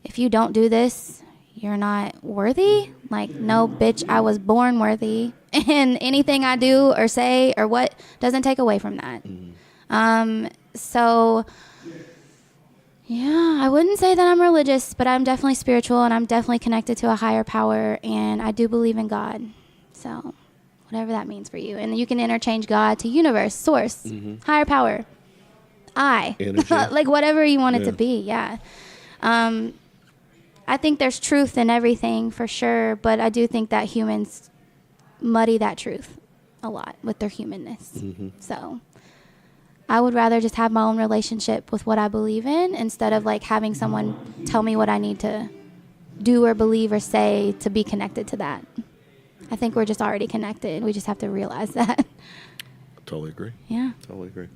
S2: if you don't do this, you're not worthy. Like, no, bitch, I was born worthy. And anything I do or say or what doesn't take away from that. So, yeah, I wouldn't say that I'm religious, but I'm definitely spiritual and I'm definitely connected to a higher power. And I do believe in God. So, whatever that means for you. And you can interchange God to universe, source, higher power,
S1: Energy.
S2: like whatever you want it to be. Yeah. I think there's truth in everything for sure, but I do think that humans muddy that truth a lot with their humanness. So I would rather just have my own relationship with what I believe in instead of like having someone tell me what I need to do or believe or say to be connected to that. I think we're just already connected. We just have to realize that.
S1: Totally agree.
S2: Yeah.
S1: Totally agree.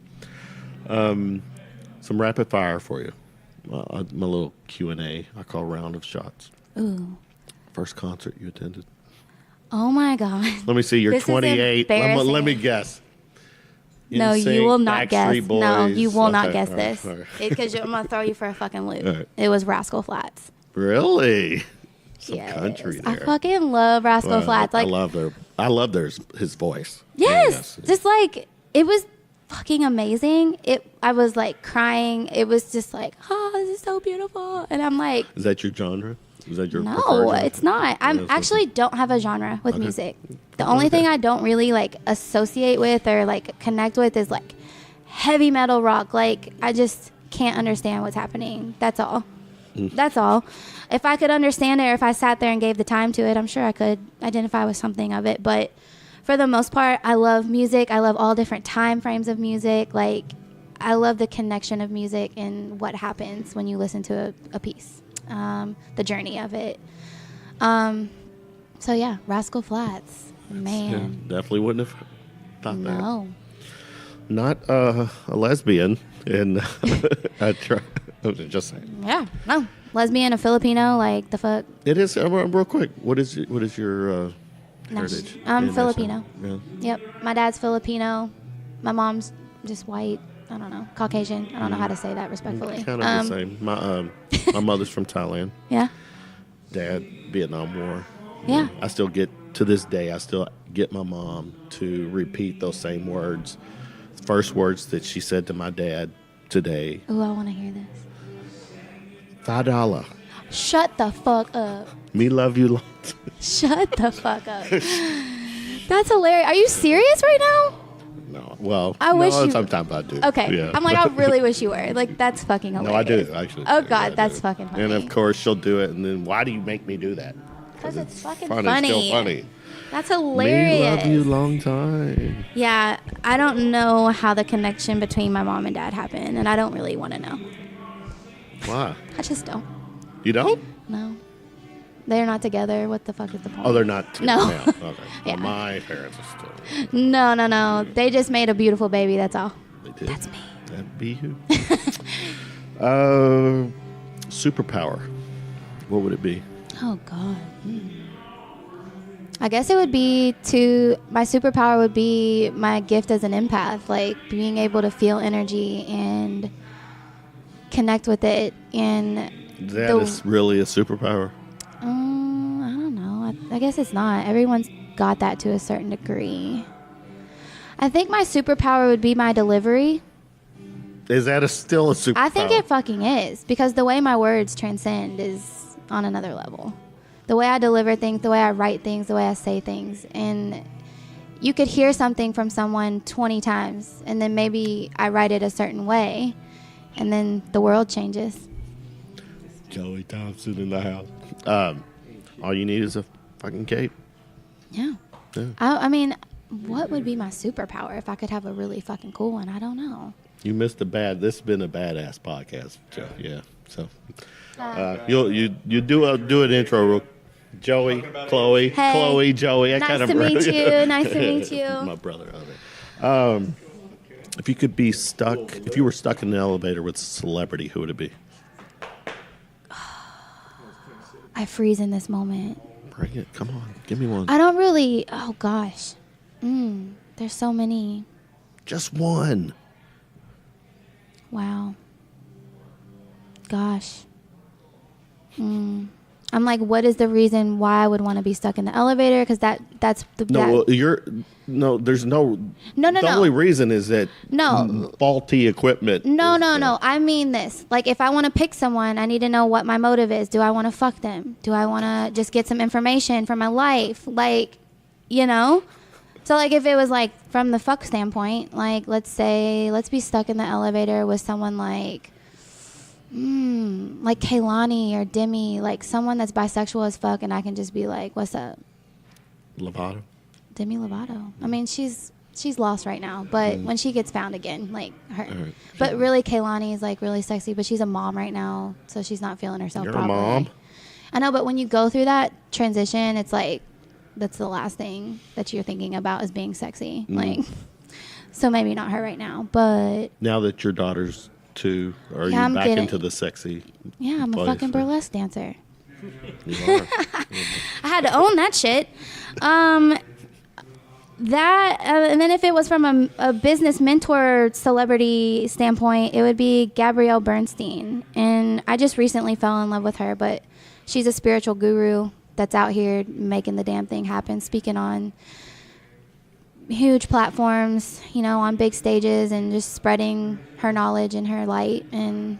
S1: Some rapid fire for you. My little Q&A. I call round of shots.
S2: Ooh.
S1: First concert you attended?
S2: Oh my God.
S1: Let me see. You're
S2: This is
S1: 28. Let
S2: embarrassing.
S1: me guess.
S2: No, you will not guess.
S1: Backstreet Boys.
S2: No, you will not
S1: Okay,
S2: guess
S1: all right,
S2: this.
S1: all right.
S2: Because I'm going to throw you for a fucking loop.
S1: All right.
S2: It was Rascal Flatts.
S1: Really? Some
S2: Yes.
S1: country
S2: I
S1: there.
S2: fucking love Rascal
S1: Well,
S2: Flatts. Like,
S1: I love his voice.
S2: yes. Just like, it was fucking amazing. I was like crying. It was just like, oh, this is so beautiful. And I'm like,
S1: Is that your genre? Is that your preferred
S2: no,
S1: genre?
S2: it's not.
S1: Yeah,
S2: I'm
S1: it's
S2: actually don't have a genre with
S1: Okay.
S2: music. The only thing I don't really like associate with or like connect with is like heavy metal rock. Like, I just can't understand what's happening. That's all. That's all. If I could understand it or if I sat there and gave the time to it, I'm sure I could identify with something of it. But for the most part, I love music. I love all different time frames of music. Like, I love the connection of music and what happens when you listen to a piece, the journey of it. So, yeah, Rascal Flatts. Man.
S1: Yeah, definitely wouldn't have thought that.
S2: No.
S1: Not a lesbian, and just saying.
S2: Yeah, no. Lesbian, a Filipino, like the fuck.
S1: It is real quick. What is your heritage?
S2: I'm
S1: Yeah,
S2: Filipino.
S1: Yeah.
S2: Yep. My dad's Filipino. My mom's just white. I don't know. Caucasian. I don't know how to say that respectfully.
S1: Kind of the same. My mother's from Thailand.
S2: Yeah.
S1: Dad, Vietnam War.
S2: Yeah.
S1: I still get to this day. I still get my mom to repeat those same words. First words that she said to my dad today.
S2: Ooh, I want to hear this.
S1: $5.
S2: Shut the fuck up.
S1: Me love you.
S2: Shut the fuck up. That's hilarious. Are you serious right now?
S1: No. Well,
S2: I wish you-
S1: sometimes I do.
S2: Okay.
S1: Yeah.
S2: I'm like, I really wish you were. Like, that's fucking hilarious.
S1: No, I do, actually.
S2: Oh,
S1: Yeah,
S2: God,
S1: I
S2: that's
S1: do.
S2: fucking funny.
S1: And, of course, she'll do it. And then, why do you make me do that?
S2: Because it's fucking
S1: It's
S2: funny.
S1: still funny.
S2: That's
S1: Me
S2: hilarious.
S1: love you long time.
S2: Yeah, I don't know how the connection between my mom and dad happened, and I don't really want to know.
S1: Why?
S2: I just don't.
S1: You don't?
S2: No. They're not together. What the fuck is the point?
S1: Oh, they're not together
S2: No.
S1: now. Okay.
S2: Yeah.
S1: Well, my parents are still.
S2: No. They just made a beautiful baby. That's all.
S1: They did.
S2: That's me.
S1: That'd be you. Superpower. What would it be?
S2: Oh, God. I guess it would be my superpower would be my gift as an empath, like being able to feel energy and connect with it. And
S1: That is really a superpower.
S2: I don't know. I guess it's not. Everyone's got that to a certain degree. I think my superpower would be my delivery.
S1: Is that still a superpower?
S2: I think it fucking is, because the way my words transcend is on another level. The way I deliver things, the way I write things, the way I say things. And you could hear something from someone 20 times, and then maybe I write it a certain way, and then the world changes.
S1: Joey Thompson in the house. All you need is a fucking cape.
S2: Yeah.
S1: Yeah.
S2: I mean, what would be my superpower if I could have a really fucking cool one? I don't know.
S1: You missed this has been a badass podcast, Joe. Yeah. So you do an intro Joey, Chloe,
S2: Hey.
S1: Chloe, Joey. I
S2: Nice
S1: kind of
S2: to meet you. Nice to meet you.
S1: My brother. If you could be stuck, if you were stuck in an elevator with a celebrity, who would it be?
S2: I freeze in this moment.
S1: Bring it. Come on. Give me one.
S2: I don't really. Oh gosh. There's so many.
S1: Just one.
S2: Wow. Gosh. I'm like, what is the reason why I would want to be stuck in the elevator? Because that's the
S1: there's no.
S2: No.
S1: The only reason is that faulty equipment.
S2: No. I mean this. Like, if I want to pick someone, I need to know what my motive is. Do I want to fuck them? Do I want to just get some information from my life? Like, So, like, if it was, like, from the fuck standpoint, like, let's be stuck in the elevator with someone like Kaylani or Demi, like, someone that's bisexual as fuck, and I can just be like, what's up?
S1: Lovato.
S2: Demi Lovato. I mean, she's lost right now, but when she gets found again, like, her.
S1: Right.
S2: But really, Kaylani is, like, really sexy, but she's a mom right now, so she's not feeling herself
S1: You're
S2: properly.
S1: a mom?
S2: I know, but when you go through that transition, it's like, that's the last thing that you're thinking about is being sexy. Like, so maybe not her right now, but
S1: Now that your daughter's 2, are
S2: Yeah,
S1: you
S2: I'm
S1: back
S2: getting-
S1: into the sexy?
S2: yeah, I'm a
S1: place,
S2: fucking
S1: right?
S2: burlesque dancer.
S1: You are.
S2: I had to own that shit. And then if it was from a business mentor celebrity standpoint, it would be Gabrielle Bernstein. And I just recently fell in love with her, but she's a spiritual guru that's out here making the damn thing happen, speaking on huge platforms, on big stages, and just spreading her knowledge and her light. And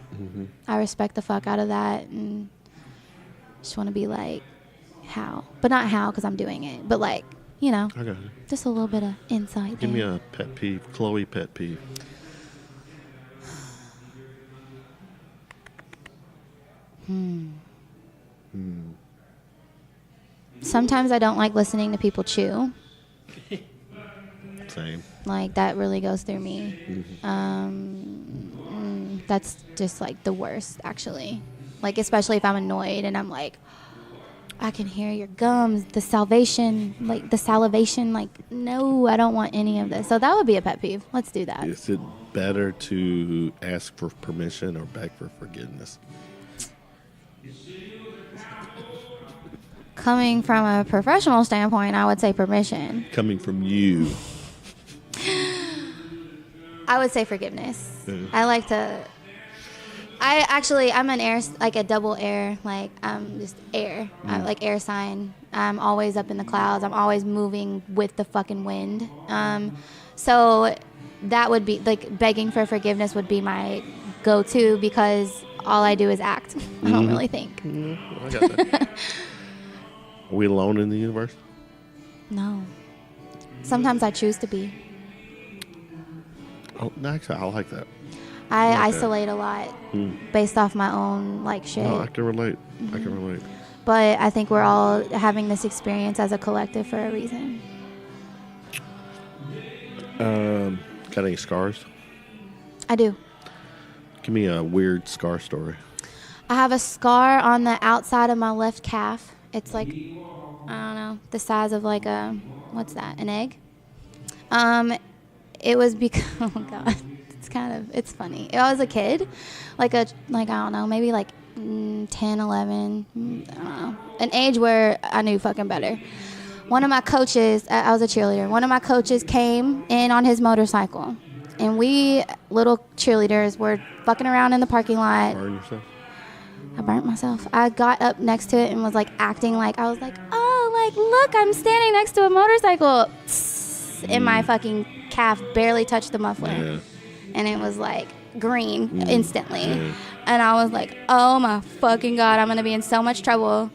S2: I respect the fuck out of that, and just want to be like, how? But not how, because I'm doing it. But like,
S1: I got it.
S2: just a little bit of insight
S1: Give me
S2: there.
S1: a pet peeve. Chloe pet peeve.
S2: Sometimes I don't like listening to people chew.
S1: Same.
S2: Like, that really goes through me. That's just like the worst, actually. Like, especially if I'm annoyed and I'm like, I can hear your gums, the salivation. Like, no, I don't want any of this. So that would be a pet peeve. Let's do that.
S1: Is it better to ask for permission or beg for forgiveness?
S2: Coming from a professional standpoint, I would say permission.
S1: Coming from you.
S2: I would say forgiveness.
S1: Yeah.
S2: I'm an air, like a double air, like I'm just air. I'm like air sign. I'm always up in the clouds. I'm always moving with the fucking wind. So that would be, like, begging for forgiveness would be my go-to, because all I do is act. I don't really think.
S1: I got that. Are we alone in the universe?
S2: No. Sometimes I choose to be.
S1: Oh, actually, I like that.
S2: I
S1: like that.
S2: isolate a lot based off my own, like, shit.
S1: No, I can relate. I can relate.
S2: But I think we're all having this experience as a collective for a reason.
S1: Got any scars?
S2: I do.
S1: Give me a weird scar story.
S2: I have a scar on the outside of my left calf. It's like, I don't know, the size of like what's that, an egg? It was because, oh God, it's funny. I was a kid, I don't know, maybe like 10, 11, I don't know. An age where I knew fucking better. One of my coaches, I was a cheerleader, one of my coaches came in on his motorcycle. And we little cheerleaders were fucking around in the parking lot.
S1: Burn yourself?
S2: I burnt myself. I got up next to it and was like acting like, I was like, oh, like, look, I'm standing next to a motorcycle. And my fucking calf barely touched the muffler.
S1: Yeah.
S2: And it was like green instantly. Yeah. And I was like, oh my fucking God, I'm going to be in so much trouble.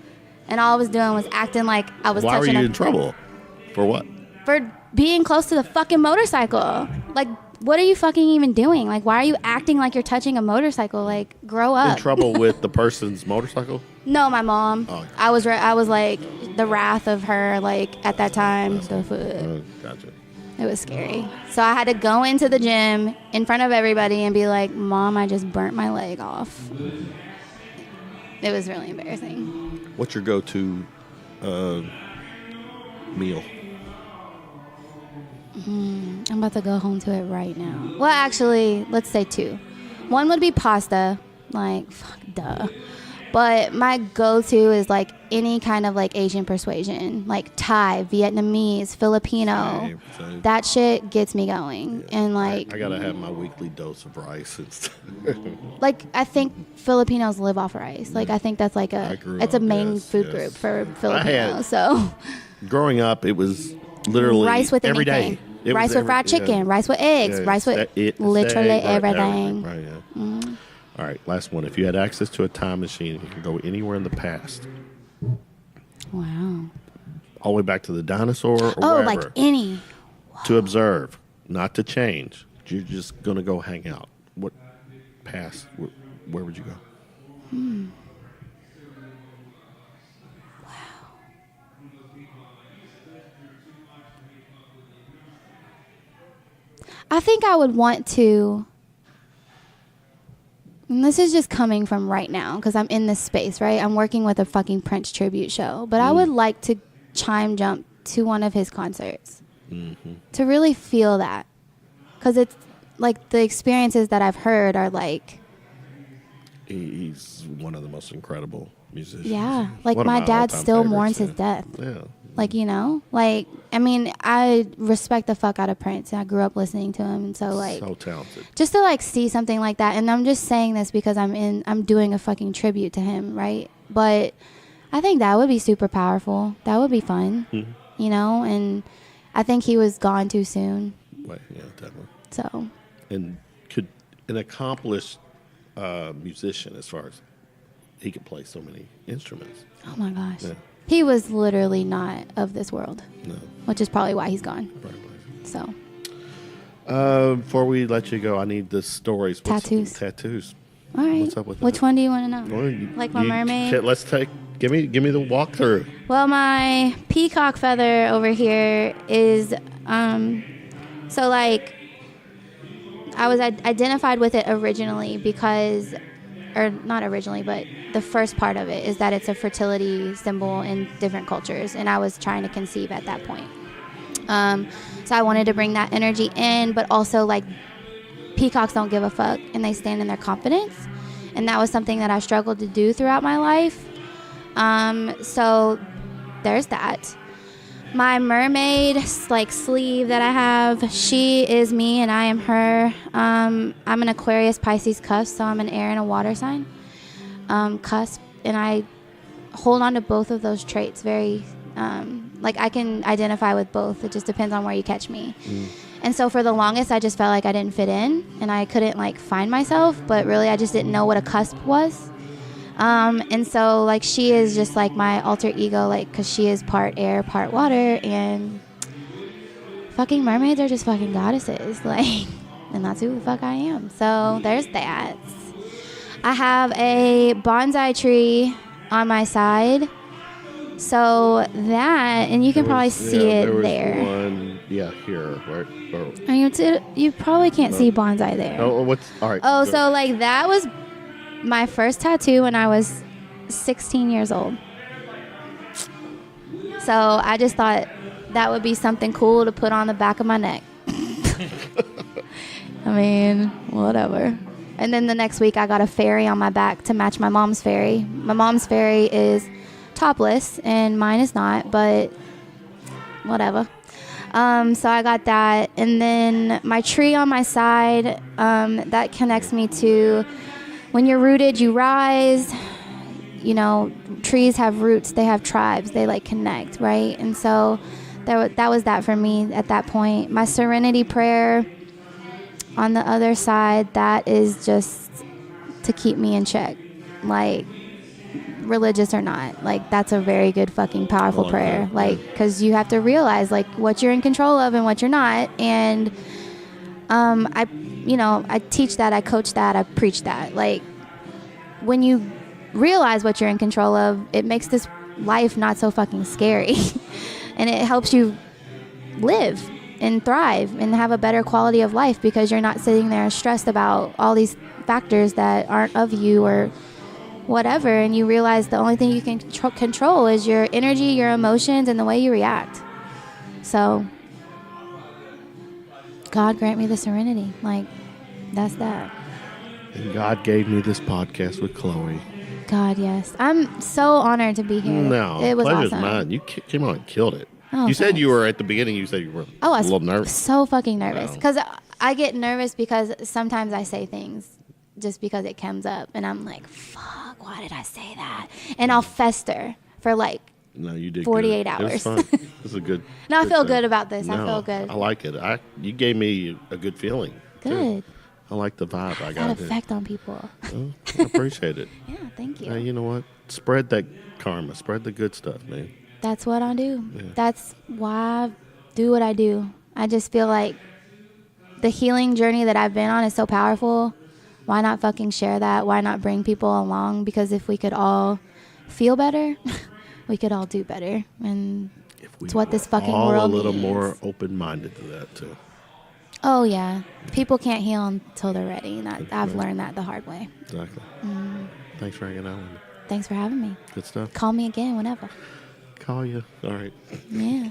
S2: And all I was doing was acting like I was
S1: Why
S2: touching
S1: were you in trouble? For what?
S2: For being close to the fucking motorcycle. Like, what are you fucking even doing? Like, why are you acting like you're touching a motorcycle? Like, grow up.
S1: In trouble with the person's motorcycle?
S2: No, my mom.
S1: Oh.
S2: I was like the wrath of her, like, at that time.
S1: Gotcha.
S2: It was scary. So I had to go into the gym in front of everybody and be like, Mom, I just burnt my leg off. It was really embarrassing.
S1: What's your go-to meal.
S2: I'm about to go home to it right now. Well, actually, let's say 2. One would be pasta. Like, fuck, duh. But my go-to is like any kind of like Asian persuasion, like Thai, Vietnamese, Filipino.
S1: Same.
S2: That shit gets me going.
S1: Yeah.
S2: And like,
S1: I gotta have my weekly dose of rice and stuff.
S2: like I think Filipinos live off rice. Like I think that's like it's a main food group for Filipinos. So
S1: Growing up, it was literally
S2: rice with
S1: every
S2: anything.
S1: day. It
S2: Rice
S1: was
S2: with fried chicken, rice with eggs, rice with literally everything.
S1: Right, yeah. All right, last one. If you had access to a time machine, you could go anywhere in the past,
S2: Wow.
S1: all the way back to the dinosaur or
S2: Oh,
S1: wherever,
S2: like any.
S1: to observe, not to change. You're just gonna go hang out. What past? Where would you go?
S2: I think I would want to, and this is just coming from right now because I'm in this space, right? I'm working with a fucking Prince tribute show, but I would like to jump to one of his concerts to really feel that, because it's like the experiences that I've heard are like,
S1: He's one of the most incredible musicians.
S2: yeah, like
S1: One of
S2: my dad
S1: all-time
S2: still
S1: favorites,
S2: mourns
S1: yeah.
S2: his death.
S1: Yeah.
S2: Like, you know, like, I mean, I respect the fuck out of Prince. I grew up listening to him. And so, like,
S1: So talented.
S2: just to, like, see something like that. And I'm just saying this because I'm doing a fucking tribute to him, right? But I think that would be super powerful. That would be fun, you know? And I think he was gone too soon.
S1: Right, yeah, definitely.
S2: So,
S1: And could an accomplished musician, as far as he could play so many instruments.
S2: oh my gosh.
S1: Yeah.
S2: He was literally not of this world,
S1: No.
S2: which is probably why he's gone.
S1: Right, right.
S2: So,
S1: Before we let you go, I need the stories.
S2: Tattoos.
S1: Tattoos.
S2: all right.
S1: What's up with
S2: Which
S1: that?
S2: one do you want to know?
S1: Well,
S2: Like my mermaid?
S1: Let's give me the walkthrough.
S2: Well, my peacock feather over here is, so like, I was identified with it originally because, or not originally, but the first part of it is that it's a fertility symbol in different cultures, and I was trying to conceive at that point. So I wanted to bring that energy in, but also like peacocks don't give a fuck and they stand in their confidence, and that was something that I struggled to do throughout my life. So there's that. My mermaid like sleeve that I have, she is me and I am her. I'm an Aquarius Pisces cusp, so I'm an air and a water sign cusp, and I hold on to both of those traits very like I can identify with both. It just depends on where you catch me. And so for the longest I just felt like I didn't fit in and I couldn't like find myself, but really I just didn't know what a cusp was. And so like she is just like my alter ego, like because she is part air, part water, and fucking mermaids are just fucking goddesses, like, and that's who the fuck I am. So there's that. I have a bonsai tree on my side, so that, and you can probably see it there.
S1: One, here, right?
S2: And you probably can't see bonsai there.
S1: Oh, what's all right?
S2: Oh, so like that was my first tattoo when I was 16 years old. So I just thought that would be something cool to put on the back of my neck. I mean, whatever. And then the next week I got a fairy on my back to match my mom's fairy. My mom's fairy is topless and mine is not, but whatever. So I got that. And then my tree on my side, that connects me to when you're rooted, you rise. You know, trees have roots. They have tribes. They, like, connect, right? And so that was that for me at that point. My serenity prayer on the other side, that is just to keep me in check. Like, religious or not. Like, that's a very good fucking powerful prayer.
S1: That.
S2: Like, because you have to realize, like, what you're in control of and what you're not. And I teach that, I coach that, I preach that. Like, when you realize what you're in control of, it makes this life not so fucking scary. And it helps you live and thrive and have a better quality of life because you're not sitting there stressed about all these factors that aren't of you or whatever, and you realize the only thing you can control is your energy, your emotions, and the way you react. So God grant me the serenity. Like, that's that.
S1: And God gave me this podcast with Chloe.
S2: God, yes. I'm so honored to be here.
S1: No,
S2: it was
S1: pleasure's
S2: awesome.
S1: mine. You came on and killed it.
S2: Oh,
S1: you said
S2: thanks.
S1: you were at the beginning. You said you were
S2: Oh, I
S1: a
S2: was
S1: little nervous.
S2: so fucking nervous
S1: Wow.
S2: because I get nervous because sometimes I say things just because it comes up, and I'm like, fuck, why did I say that? And I'll fester for like,
S1: No, you did
S2: 48
S1: good. It
S2: hours.
S1: was fun. This is a good.
S2: No, I feel
S1: thing.
S2: good about this. I
S1: No,
S2: feel good.
S1: I like it. You gave me a good feeling. too.
S2: Good.
S1: I like the vibe I
S2: That
S1: got here.
S2: effect on people.
S1: Oh, I appreciate it.
S2: Yeah, thank you.
S1: Hey, you know what? Spread that karma. Spread the good stuff, man.
S2: That's what I do.
S1: Yeah.
S2: That's why I do what I do. I just feel like the healing journey that I've been on is so powerful. Why not fucking share that? Why not bring people along? Because if we could all feel better, we could all do better. And
S1: If we
S2: it's what this
S1: were
S2: fucking
S1: all
S2: world
S1: a little
S2: needs.
S1: more open-minded to that too.
S2: Oh, yeah. People can't heal until they're ready. And I've learned that the hard way.
S1: Exactly.
S2: Mm.
S1: Thanks for hanging out with me.
S2: Thanks for having me.
S1: Good stuff.
S2: Call me again whenever.
S1: Call you. All right.
S2: Yeah.